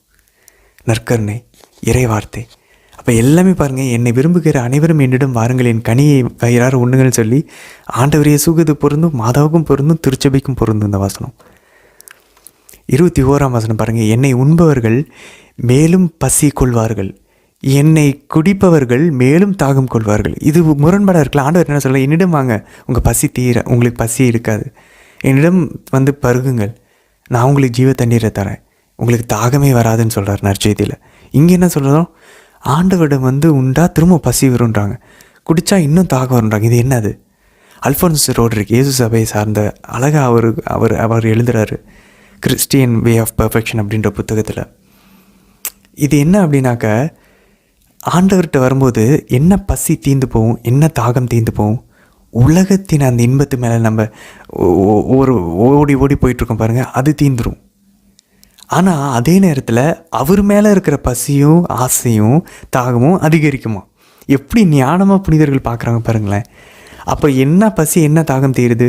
S1: நற்கருணை, இறை வார்த்தை. அப்போ எல்லாமே பாருங்கள், என்னை விரும்புகிற அனைவரும் என்னிடம் வாருங்கள், என் கனியை வயிறார உண்ணுங்கள்னு சொல்லி ஆண்டவர் இயேசுக்கு இது பொருந்தும், மாதாவுக்கும் பொருந்தும், திருச்சபைக்கும் பொருந்தும் இந்த வசனம். 21ஆம் வசனம் பாருங்கள். என்னை உண்பவர்கள் மேலும் பசி கொள்வார்கள், என்னை குடிப்பவர்கள் மேலும் தாகம் கொள்வார்கள். இது முரண்பாடாக இருக்கலாம். ஆண்டவர் என்ன சொல்ல? என்னிடம் வாங்க, உங்கள் பசி தீர, உங்களுக்கு பசி இருக்காது. என்னிடம் வந்து பருகுங்கள், நான் உங்களுக்கு ஜீவ தண்ணீரை தரேன், உங்களுக்கு தாகமே வராதுன்னு சொல்கிறார் நற்செய்தியில். இங்கே என்ன சொல்கிறோம்? ஆண்டவரிடம் வந்து உண்டா திரும்ப பசி வருன்றாங்க, குடித்தா இன்னும் தாகம் வருன்றாங்க. இது என்னது? அல்ஃபோன்ஸ் ரோட்ரிக் இயேசு சபையை சார்ந்த அழகாக அவர் எழுதுகிறாரு கிறிஸ்டியன் வே ஆஃப் பெர்ஃபெக்ஷன் அப்படின்ற புத்தகத்தில். இது என்ன அப்படின்னாக்க, ஆண்டவர்கிட்ட வரும்போது என்ன பசி தீர்ந்து போகும், என்ன தாகம் தீர்ந்து போகும். உலகத்தின் அந்த இன்பத்து மேலே நம்ம ஓடி ஓடி போயிட்டுருக்கோம் பாருங்கள், அது தீந்துடும். ஆனால் அதே நேரத்தில் அவர் மேலே இருக்கிற பசியும் ஆசையும் தாகமும் அதிகரிக்குமா. எப்படி ஞானமாக புனிதர்கள் பார்க்குறாங்க பாருங்களேன். அப்போ என்ன பசி என்ன தாகம் தீருது?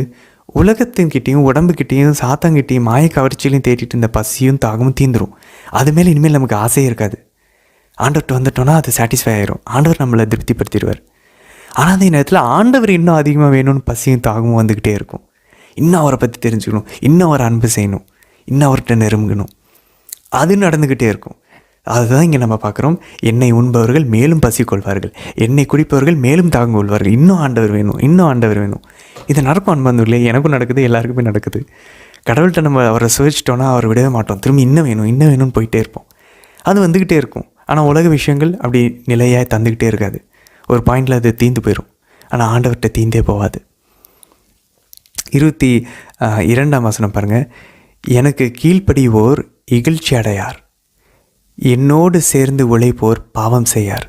S1: உலகத்தின்கிட்டையும் உடம்புக்கிட்டேயும் சாத்தங்கிட்டையும் மாய கவர்ச்சியிலையும் தேடிட்டு இருந்த பசியும் தாகமும் தீந்துடும். அது மேலே இனிமேல் நமக்கு ஆசையே இருக்காது. ஆண்டவர்கிட்ட வந்துட்டோன்னா அது சாட்டிஸ்ஃபை ஆயிரும், ஆண்டவர் நம்மளை திருப்திப்படுத்திடுவார். ஆனால் அதே நேரத்தில் ஆண்டவர் இன்னும் அதிகமாக வேணும்னு பசியும் தாகமும் வந்துக்கிட்டே இருக்கும். இன்னும் அவரை பற்றி தெரிஞ்சுக்கணும், இன்னும் அவரை அன்பு செய்யணும், இன்னும் அவர்கிட்ட நெருங்கணும், அது நடந்துக்கிட்டே இருக்கும். அதுதான் இங்கே நம்ம பார்க்குறோம். என்னை உண்பவர்கள் மேலும் பசி கொள்வார்கள், என்னை குடிப்பவர்கள் மேலும் தாகம் கொள்வார்கள். இன்னும் ஆண்டவர் வேணும், இன்னும் ஆண்டவர் வேணும். இது நடக்கும் அன்பந்தூர்லே, எனக்கும் நடக்குது, எல்லாருக்குமே நடக்குது. கடவுள்கிட்ட நம்ம அவரை சுவைச்சிட்டோன்னா அவர் விடவே மாட்டோம். திரும்பி இன்னும் வேணும், இன்னும் வேணும்னு போயிட்டே இருப்போம். அது வந்துக்கிட்டே இருக்கும். ஆனால் உலக விஷயங்கள் அப்படி நிலையாக தந்துக்கிட்டே இருக்காது. ஒரு பாயிண்டில் அது தீந்து போயிடும். ஆனால் ஆண்டவர்கிட்ட தீந்தே போகாது. 22ஆம் வசனம் பாருங்கள். எனக்கு கீழ்ப்படிவோர் இகழ்ச்சி அடையார், என்னோடு சேர்ந்து உழைப்போர் பாவம் செய்யார்.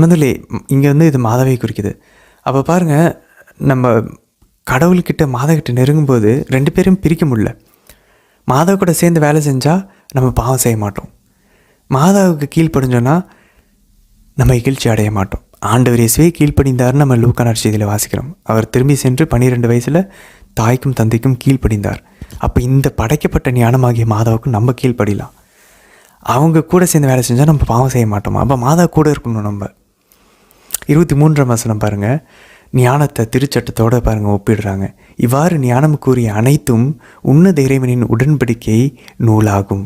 S1: முதல்ல இங்கே வந்து இது மாதாவை குறிக்குது. அப்போ பாருங்கள், நம்ம கடவுள்கிட்ட மாதாக்கிட்ட நெருங்கும்போது 2 பேரும் பிரிக்க முடியல. மாதா கூட சேர்ந்து வேலை செஞ்சால் நம்ம பாவம் செய்ய மாட்டோம், மாதாவுக்கு கீழ்ப்படிஞ்சோன்னா நம்ம இகழ்ச்சி அடைய மாட்டோம். ஆண்டவர் இயேசுவே கீழ்ப்படிந்தார்னு நம்ம லூக்கா நற்செய்தியில் வாசிக்கிறோம். அவர் திரும்பி சென்று 12 வயசில் தாய்க்கும் தந்தைக்கும் கீழ்ப்படிந்தார். அப்போ இந்த படைக்கப்பட்ட ஞானமாகிய மாதாவுக்கு நம்ம கீழ்ப்படிலாம். அவங்க கூட சேர்ந்து வேலை செஞ்சால் நம்ம பாவம் செய்ய மாட்டோமா? அப்போ மாதா கூட இருக்கணும் நம்ம. 23ஆம் வசனம் பாருங்கள். ஞானத்தை திருச்சட்டத்தோடு பாருங்கள் ஒப்பிடுறாங்க. இவ்வாறு ஞானம் கூறிய அனைத்தும் உன்னத இறைவனின் உடன்படிக்கை நூலாகும்.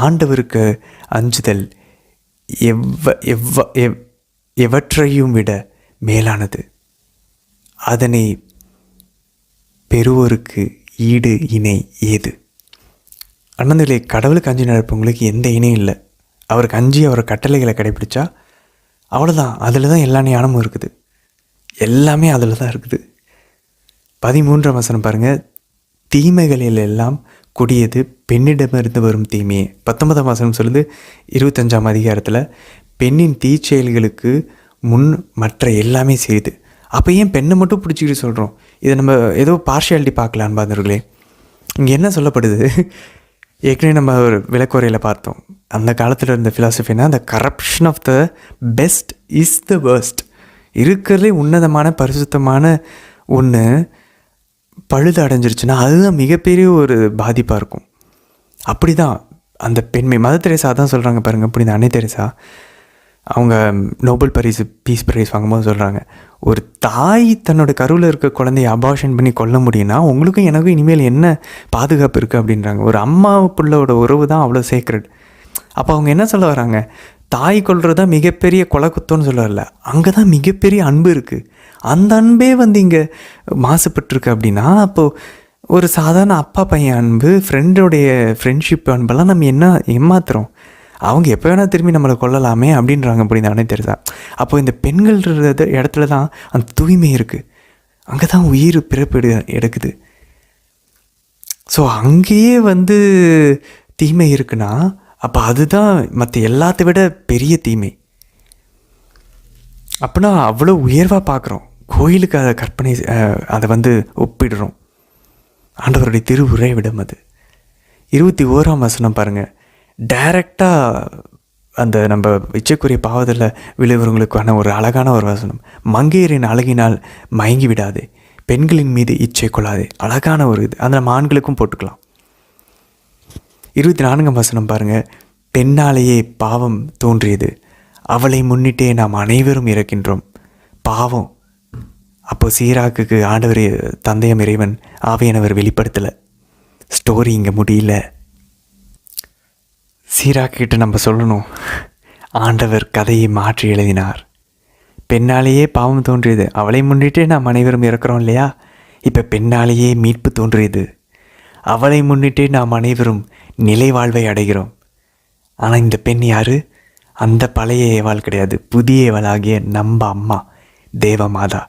S1: ஆண்டவருக்கு அஞ்சுதல் எவற்றையும் விட மேலானது, அதனை பெறுவோருக்கு ஈடு இணை ஏது. அண்ணந்திலே, கடவுளுக்கு அஞ்சு நடப்பவங்களுக்கு எந்த இணையும் இல்லை. அவருக்கு அஞ்சு அவரை கட்டளைகளை கடைபிடிச்சா அவ்வளோதான். அதில் தான் எல்லா ஞானமும் இருக்குது, எல்லாமே அதில் தான் இருக்குது. 13ஆம் வசனம் பாருங்கள். தீமைகளில் எல்லாம் கொடியது பெண்ணிடமிருந்து வரும் தீமையே. 19ஆம் வசனம் சொல்லுது 25ஆம் அதிகாரத்தில், பெண்ணின் தீச்செயல்களுக்கு முன் மற்ற எல்லாமே செய்யுது. அப்போ ஏன் பெண்ணை மட்டும் பிடிச்சிக்கிட்டு சொல்கிறோம்? இதை நம்ம ஏதோ பார்ஷியாலிட்டி பார்க்கலாம் பாருங்களே. இங்கே என்ன சொல்லப்படுது? ஏற்கனவே நம்ம ஒரு விளக்குறையில் பார்த்தோம். அந்த காலத்தில் இருந்த ஃபிலாசபினா, the corruption of the best is the worst. இருக்கிறதுலே உன்னதமான பரிசுத்தமான ஒன்று பழுது அடைஞ்சிருச்சுன்னா அதுதான் மிகப்பெரிய ஒரு பாதிப்பாக இருக்கும். அப்படி தான் அந்த பெண்மை மதர் தெரேசா தான் சொல்கிறாங்க பாருங்கள். அப்படி இந்த அன்னை தெரேசா அவங்க நோபல் பீஸ் பிரைஸ் வாங்கும்போது சொல்கிறாங்க, ஒரு தாய் தன்னோட கருவில் இருக்க குழந்தைய அபார்ஷன் பண்ணி கொல்ல முடியும்னா உங்களுக்கும் எனக்கும் இனிமேல் என்ன பாதுகாப்பு இருக்குது அப்படின்றாங்க. ஒரு அம்மா பிள்ளையோட உறவு தான் அவ்வளோ சேக்ரெட். அப்போ அவங்க என்ன சொல்ல வராங்க, தாய் கொல்றது தான் மிகப்பெரிய கொலை குத்தம்னு சொல்ல வரல, அங்கே தான் மிகப்பெரிய அன்பு இருக்குது. அந்த அன்பே இங்கே மாசுபட்டுருக்கு அப்படின்னா அப்போது ஒரு சாதாரண அப்பா பையன் அன்பு, ஃப்ரெண்டோடைய ஃப்ரெண்ட்ஷிப் அன்பெல்லாம் நம்ம என்ன ஏமாத்துறோம். அவங்க எப்போ வேணால் திரும்பி நம்மளை கொல்லலாமே அப்படின்றாங்க. அப்படி இந்த அன்னை தெரேசா. அப்போ இந்த பெண்கள் இடத்துல தான் அந்த தூய்மை இருக்குது, அங்கே தான் உயிர் பிறப்பு எடுக்குது. ஸோ அங்கேயே தீமை இருக்குன்னா அப்போ அதுதான் மற்ற எல்லாத்தை விட பெரிய தீமை. அப்படின்னா அவ்வளோ உயர்வாக பார்க்குறோம். கோயிலுக்கு அதை கற்பனை அதை ஒப்பிடுறோம். ஆண்டவருடைய திருவுரை விடம் அது. 21ஆம் வசனம் பாருங்கள். டைரெக்டாக அந்த நம்ம இச்சைக்குரிய பாவத்தில் விழுவர்களுக்கான ஒரு அழகான ஒரு வசனம். மங்கையரின் அழகினால் மயங்கி விடாதே, பெண்களின் மீது இச்சை கொள்ளாதே. அழகான ஒரு இது, அந்த நம்ம ஆண்களுக்கும் போட்டுக்கலாம். 24ஆம் வசனம் பாருங்கள். பெண்ணாலேயே பாவம் தோன்றியது, அவளை முன்னிட்டே நாம் அனைவரும் இறக்கின்றோம். பாவம் அப்போ சீராக்குக்கு ஆண்டவர் தந்தையம் இறைவன் ஆவியானவர் வெளிப்படுத்தலை. ஸ்டோரி இங்கே முடியல. சீராக்கிட்ட நம்ம சொல்லணும், ஆண்டவர் கதையை மாற்றி எழுதினார். பெண்ணாலேயே பாவம் தோன்றியது, அவளை முன்னிட்டே நாம் அனைவரும் இறக்குறோம் இல்லையா? இப்போ பெண்ணாலேயே மீட்பு தோன்றியது, அவளை முன்னிட்டே நாம் அனைவரும் நிலை வாழ்வை அடைகிறோம். ஆனால் இந்த பெண் யார்? அந்த பழைய ஏவாள் கிடையாது, புதிய ஏவாளாகிய நம்ம அம்மா தேவமாதா.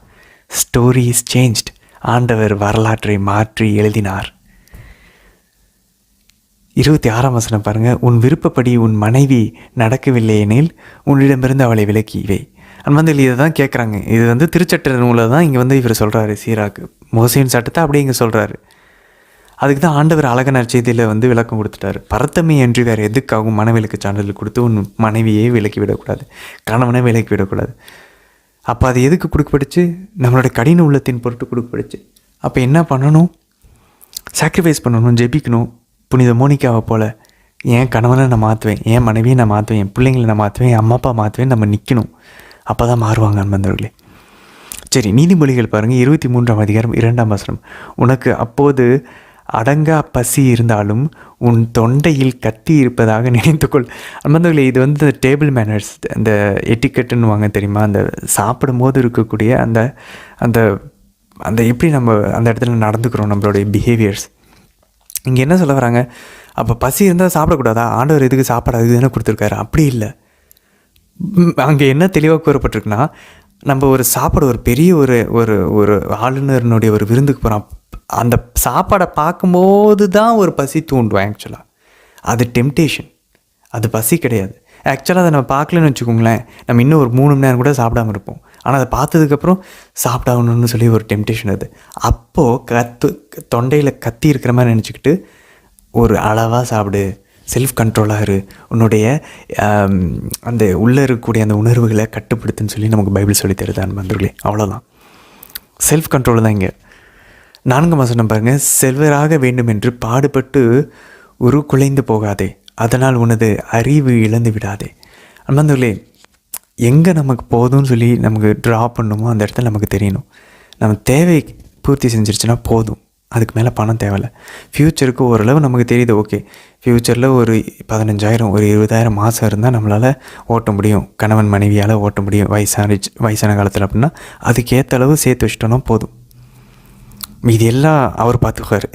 S1: Story is changed. ஆண்டவர் வரலாற்றை மாற்றி எழுதினார். 26ஆம் வசனம் பாருங்கள். உன் விருப்பப்படி உன் மனைவி நடக்கவில்லை எனில் உன்னிடமிருந்து அவளை விலக்கிவை. அன்பார்ந்தவர்களே, இதை தான் கேட்குறாங்க. இது திருச்சட்ட நூலில் தான் இங்கே இவர் சொல்கிறாரு. சீராக்கு மோசேயின் சட்டத்தை அப்படியே இங்கே சொல்கிறாரு. அதுக்கு தான் ஆண்டவர் அழகான நற்செய்தியில் விளக்கம் கொடுத்துட்டாரு. பரத்தமை என்று வேறு எதுக்காகவும் மனவிலக்கு சான்றிதழ் கொடுத்து உன் மனைவியே விலக்கி விடக்கூடாது, கணவனை விலக்கி விடக்கூடாது. அப்போ அது எதுக்கு கொடுக்கப்படுச்சு? நம்மளுடைய கடின உள்ளத்தின் பொருட்டு கொடுக்கப்படுச்சு. அப்போ என்ன பண்ணணும்? சாக்ரிஃபைஸ் பண்ணணும், ஜெபிக்கணும். புனித மோனிகாவை போல் என் கணவனை நான் மாற்றுவேன், என் மனைவியை நான் மாற்றுவேன், என் பிள்ளைங்களை நான் மாற்றுவேன், என் அம்மா அப்பா மாற்றுவேன். நம்ம நிற்கணும். அப்போ தான் மாறுவாங்க அன்பர்களே. சரி, நீதிமொழிகள் பாருங்கள். 23ஆம் அதிகாரம் 2ஆம் வசனம். உனக்கு அப்போது அடங்கா பசி இருந்தாலும் உன் தொண்டையில் கத்தி இருப்பதாக நினைத்துக்கொள். அன்பர்களே, இது டேபிள் மேனர்ஸ், அந்த எட்டிக்கெட்டுன்னு வாங்க தெரியுமா? அந்த சாப்பிடும்போது இருக்கக்கூடிய அந்த அந்த அந்த எப்படி நம்ம அந்த இடத்துல நடந்துக்கிறோம், நம்மளுடைய பிஹேவியர்ஸ். இங்கே என்ன சொல்ல வராங்க? அப்போ பசி இருந்தால் சாப்பிடக்கூடாதா? ஆண்டவர் எதுக்கு சாப்பாடு அதுக்கு தானே கொடுத்துருக்காரு? அப்படி இல்லை. அங்கே என்ன தெளிவாக கூறப்பட்டிருக்குன்னா, நம்ம ஒரு சாப்பாடு, ஒரு பெரிய ஒரு ஒரு ஒரு ஆளுநர்னுடைய ஒரு விருந்துக்கு போகிறோம். அந்த சாப்பாடை பார்க்கும்போது தான் ஒரு பசி தூண்டுவோம். ஆக்சுவலாக அது டெம்டேஷன், அது பசி கிடையாது. ஆக்சுவலாக அதை நம்ம பார்க்கலன்னு வச்சுக்கோங்களேன், நம்ம இன்னும் ஒரு 3 மணி நேரம் கூட சாப்பிடாமல் இருப்போம். ஆனால் அதை பார்த்ததுக்கப்புறம் சாப்பிடாகணும்னு சொல்லி ஒரு டெம்டேஷன் அது. அப்போது தொண்டையில் கத்தி இருக்கிற மாதிரி நினச்சிக்கிட்டு ஒரு அளவாக சாப்பிடு, செல்ஃப் கண்ட்ரோலாக இரு, உன்னுடைய அந்த உள்ளே இருக்கக்கூடிய அந்த உணர்வுகளை கட்டுப்படுத்துன்னு சொல்லி நமக்கு பைபிள் சொல்லி தருது அன்பர்களே. அவ்வளோதான், செல்ஃப் கண்ட்ரோல் தான் இங்கே. 4ஆம் வசனம் பாருங்கள். செல்வராக வேண்டும் என்று பாடுபட்டு குலைந்து போகாதே, அதனால் உனது அறிவு இழந்து விடாதே. அன்பர்களே, எங்கே நமக்கு போதும்னு சொல்லி நமக்கு ட்ரா பண்ணணுமோ அந்த இடத்துல நமக்கு தெரியணும். நம்ம தேவை பூர்த்தி செஞ்சிருச்சுன்னா போதும், அதுக்கு மேலே பணம் தேவையில்லை. ஃப்யூச்சருக்கு ஓரளவு நமக்கு தெரியுது, ஓகே ஃப்யூச்சரில் ஒரு 15,000 ஒரு 20,000 மாதம் இருந்தால் நம்மளால் ஓட்ட முடியும், கணவன் மனைவியால் ஓட்ட முடியும் வயசான காலத்தில் அப்படின்னா அதுக்கேற்ற அளவு சேர்த்து வச்சிட்டோன்னா போதும். இது எல்லாம் அவர் பார்த்துக்குவார்.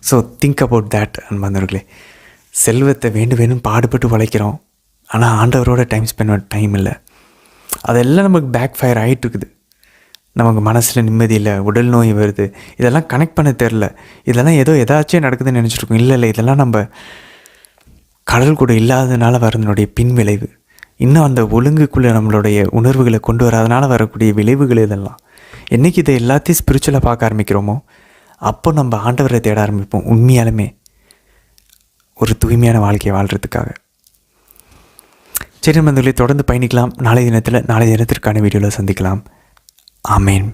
S1: ஸோ திங்க் அபவுட் தேட் அன்பர்களே. செல்வத்தை வேணும் பாடுபட்டு உழைக்கிறோம், ஆனால் ஆண்டவரோட டைம் ஸ்பெண்ட் பண்ண டைம் இல்லை. அதெல்லாம் நமக்கு பேக் ஃபயர் ஆகிட்டுருக்குது. நமக்கு மனசில் நிம்மதி இல்லை, உடல் நோய் வருது. இதெல்லாம் கனெக்ட் பண்ண தெரில. இதெல்லாம் ஏதாச்சும் நடக்குதுன்னு நினச்சிட்ருக்கோம். இல்லை, இதெல்லாம் நம்ம கடல் கூட இல்லாததுனால வரதுனுடைய பின் விளைவு. இன்னும் அந்த ஒழுங்குக்குள்ளே நம்மளுடைய உணர்வுகளை கொண்டு வராதனால வரக்கூடிய விளைவுகள் இதெல்லாம். என்றைக்கு இதை எல்லாத்தையும் ஸ்பிரிச்சுவலாக பார்க்க ஆரம்பிக்கிறோமோ அப்போ நம்ம ஆண்டவரை தேட ஆரம்பிப்போம், உண்மையாலுமே ஒரு தூய்மையான வாழ்க்கையை வாழ்கிறதுக்காக. சரி, நம்ம தொடர்ந்து பயணிக்கலாம். நாளைய தினத்திற்கான வீடியோவில் சந்திக்கலாம். ஆமேன்.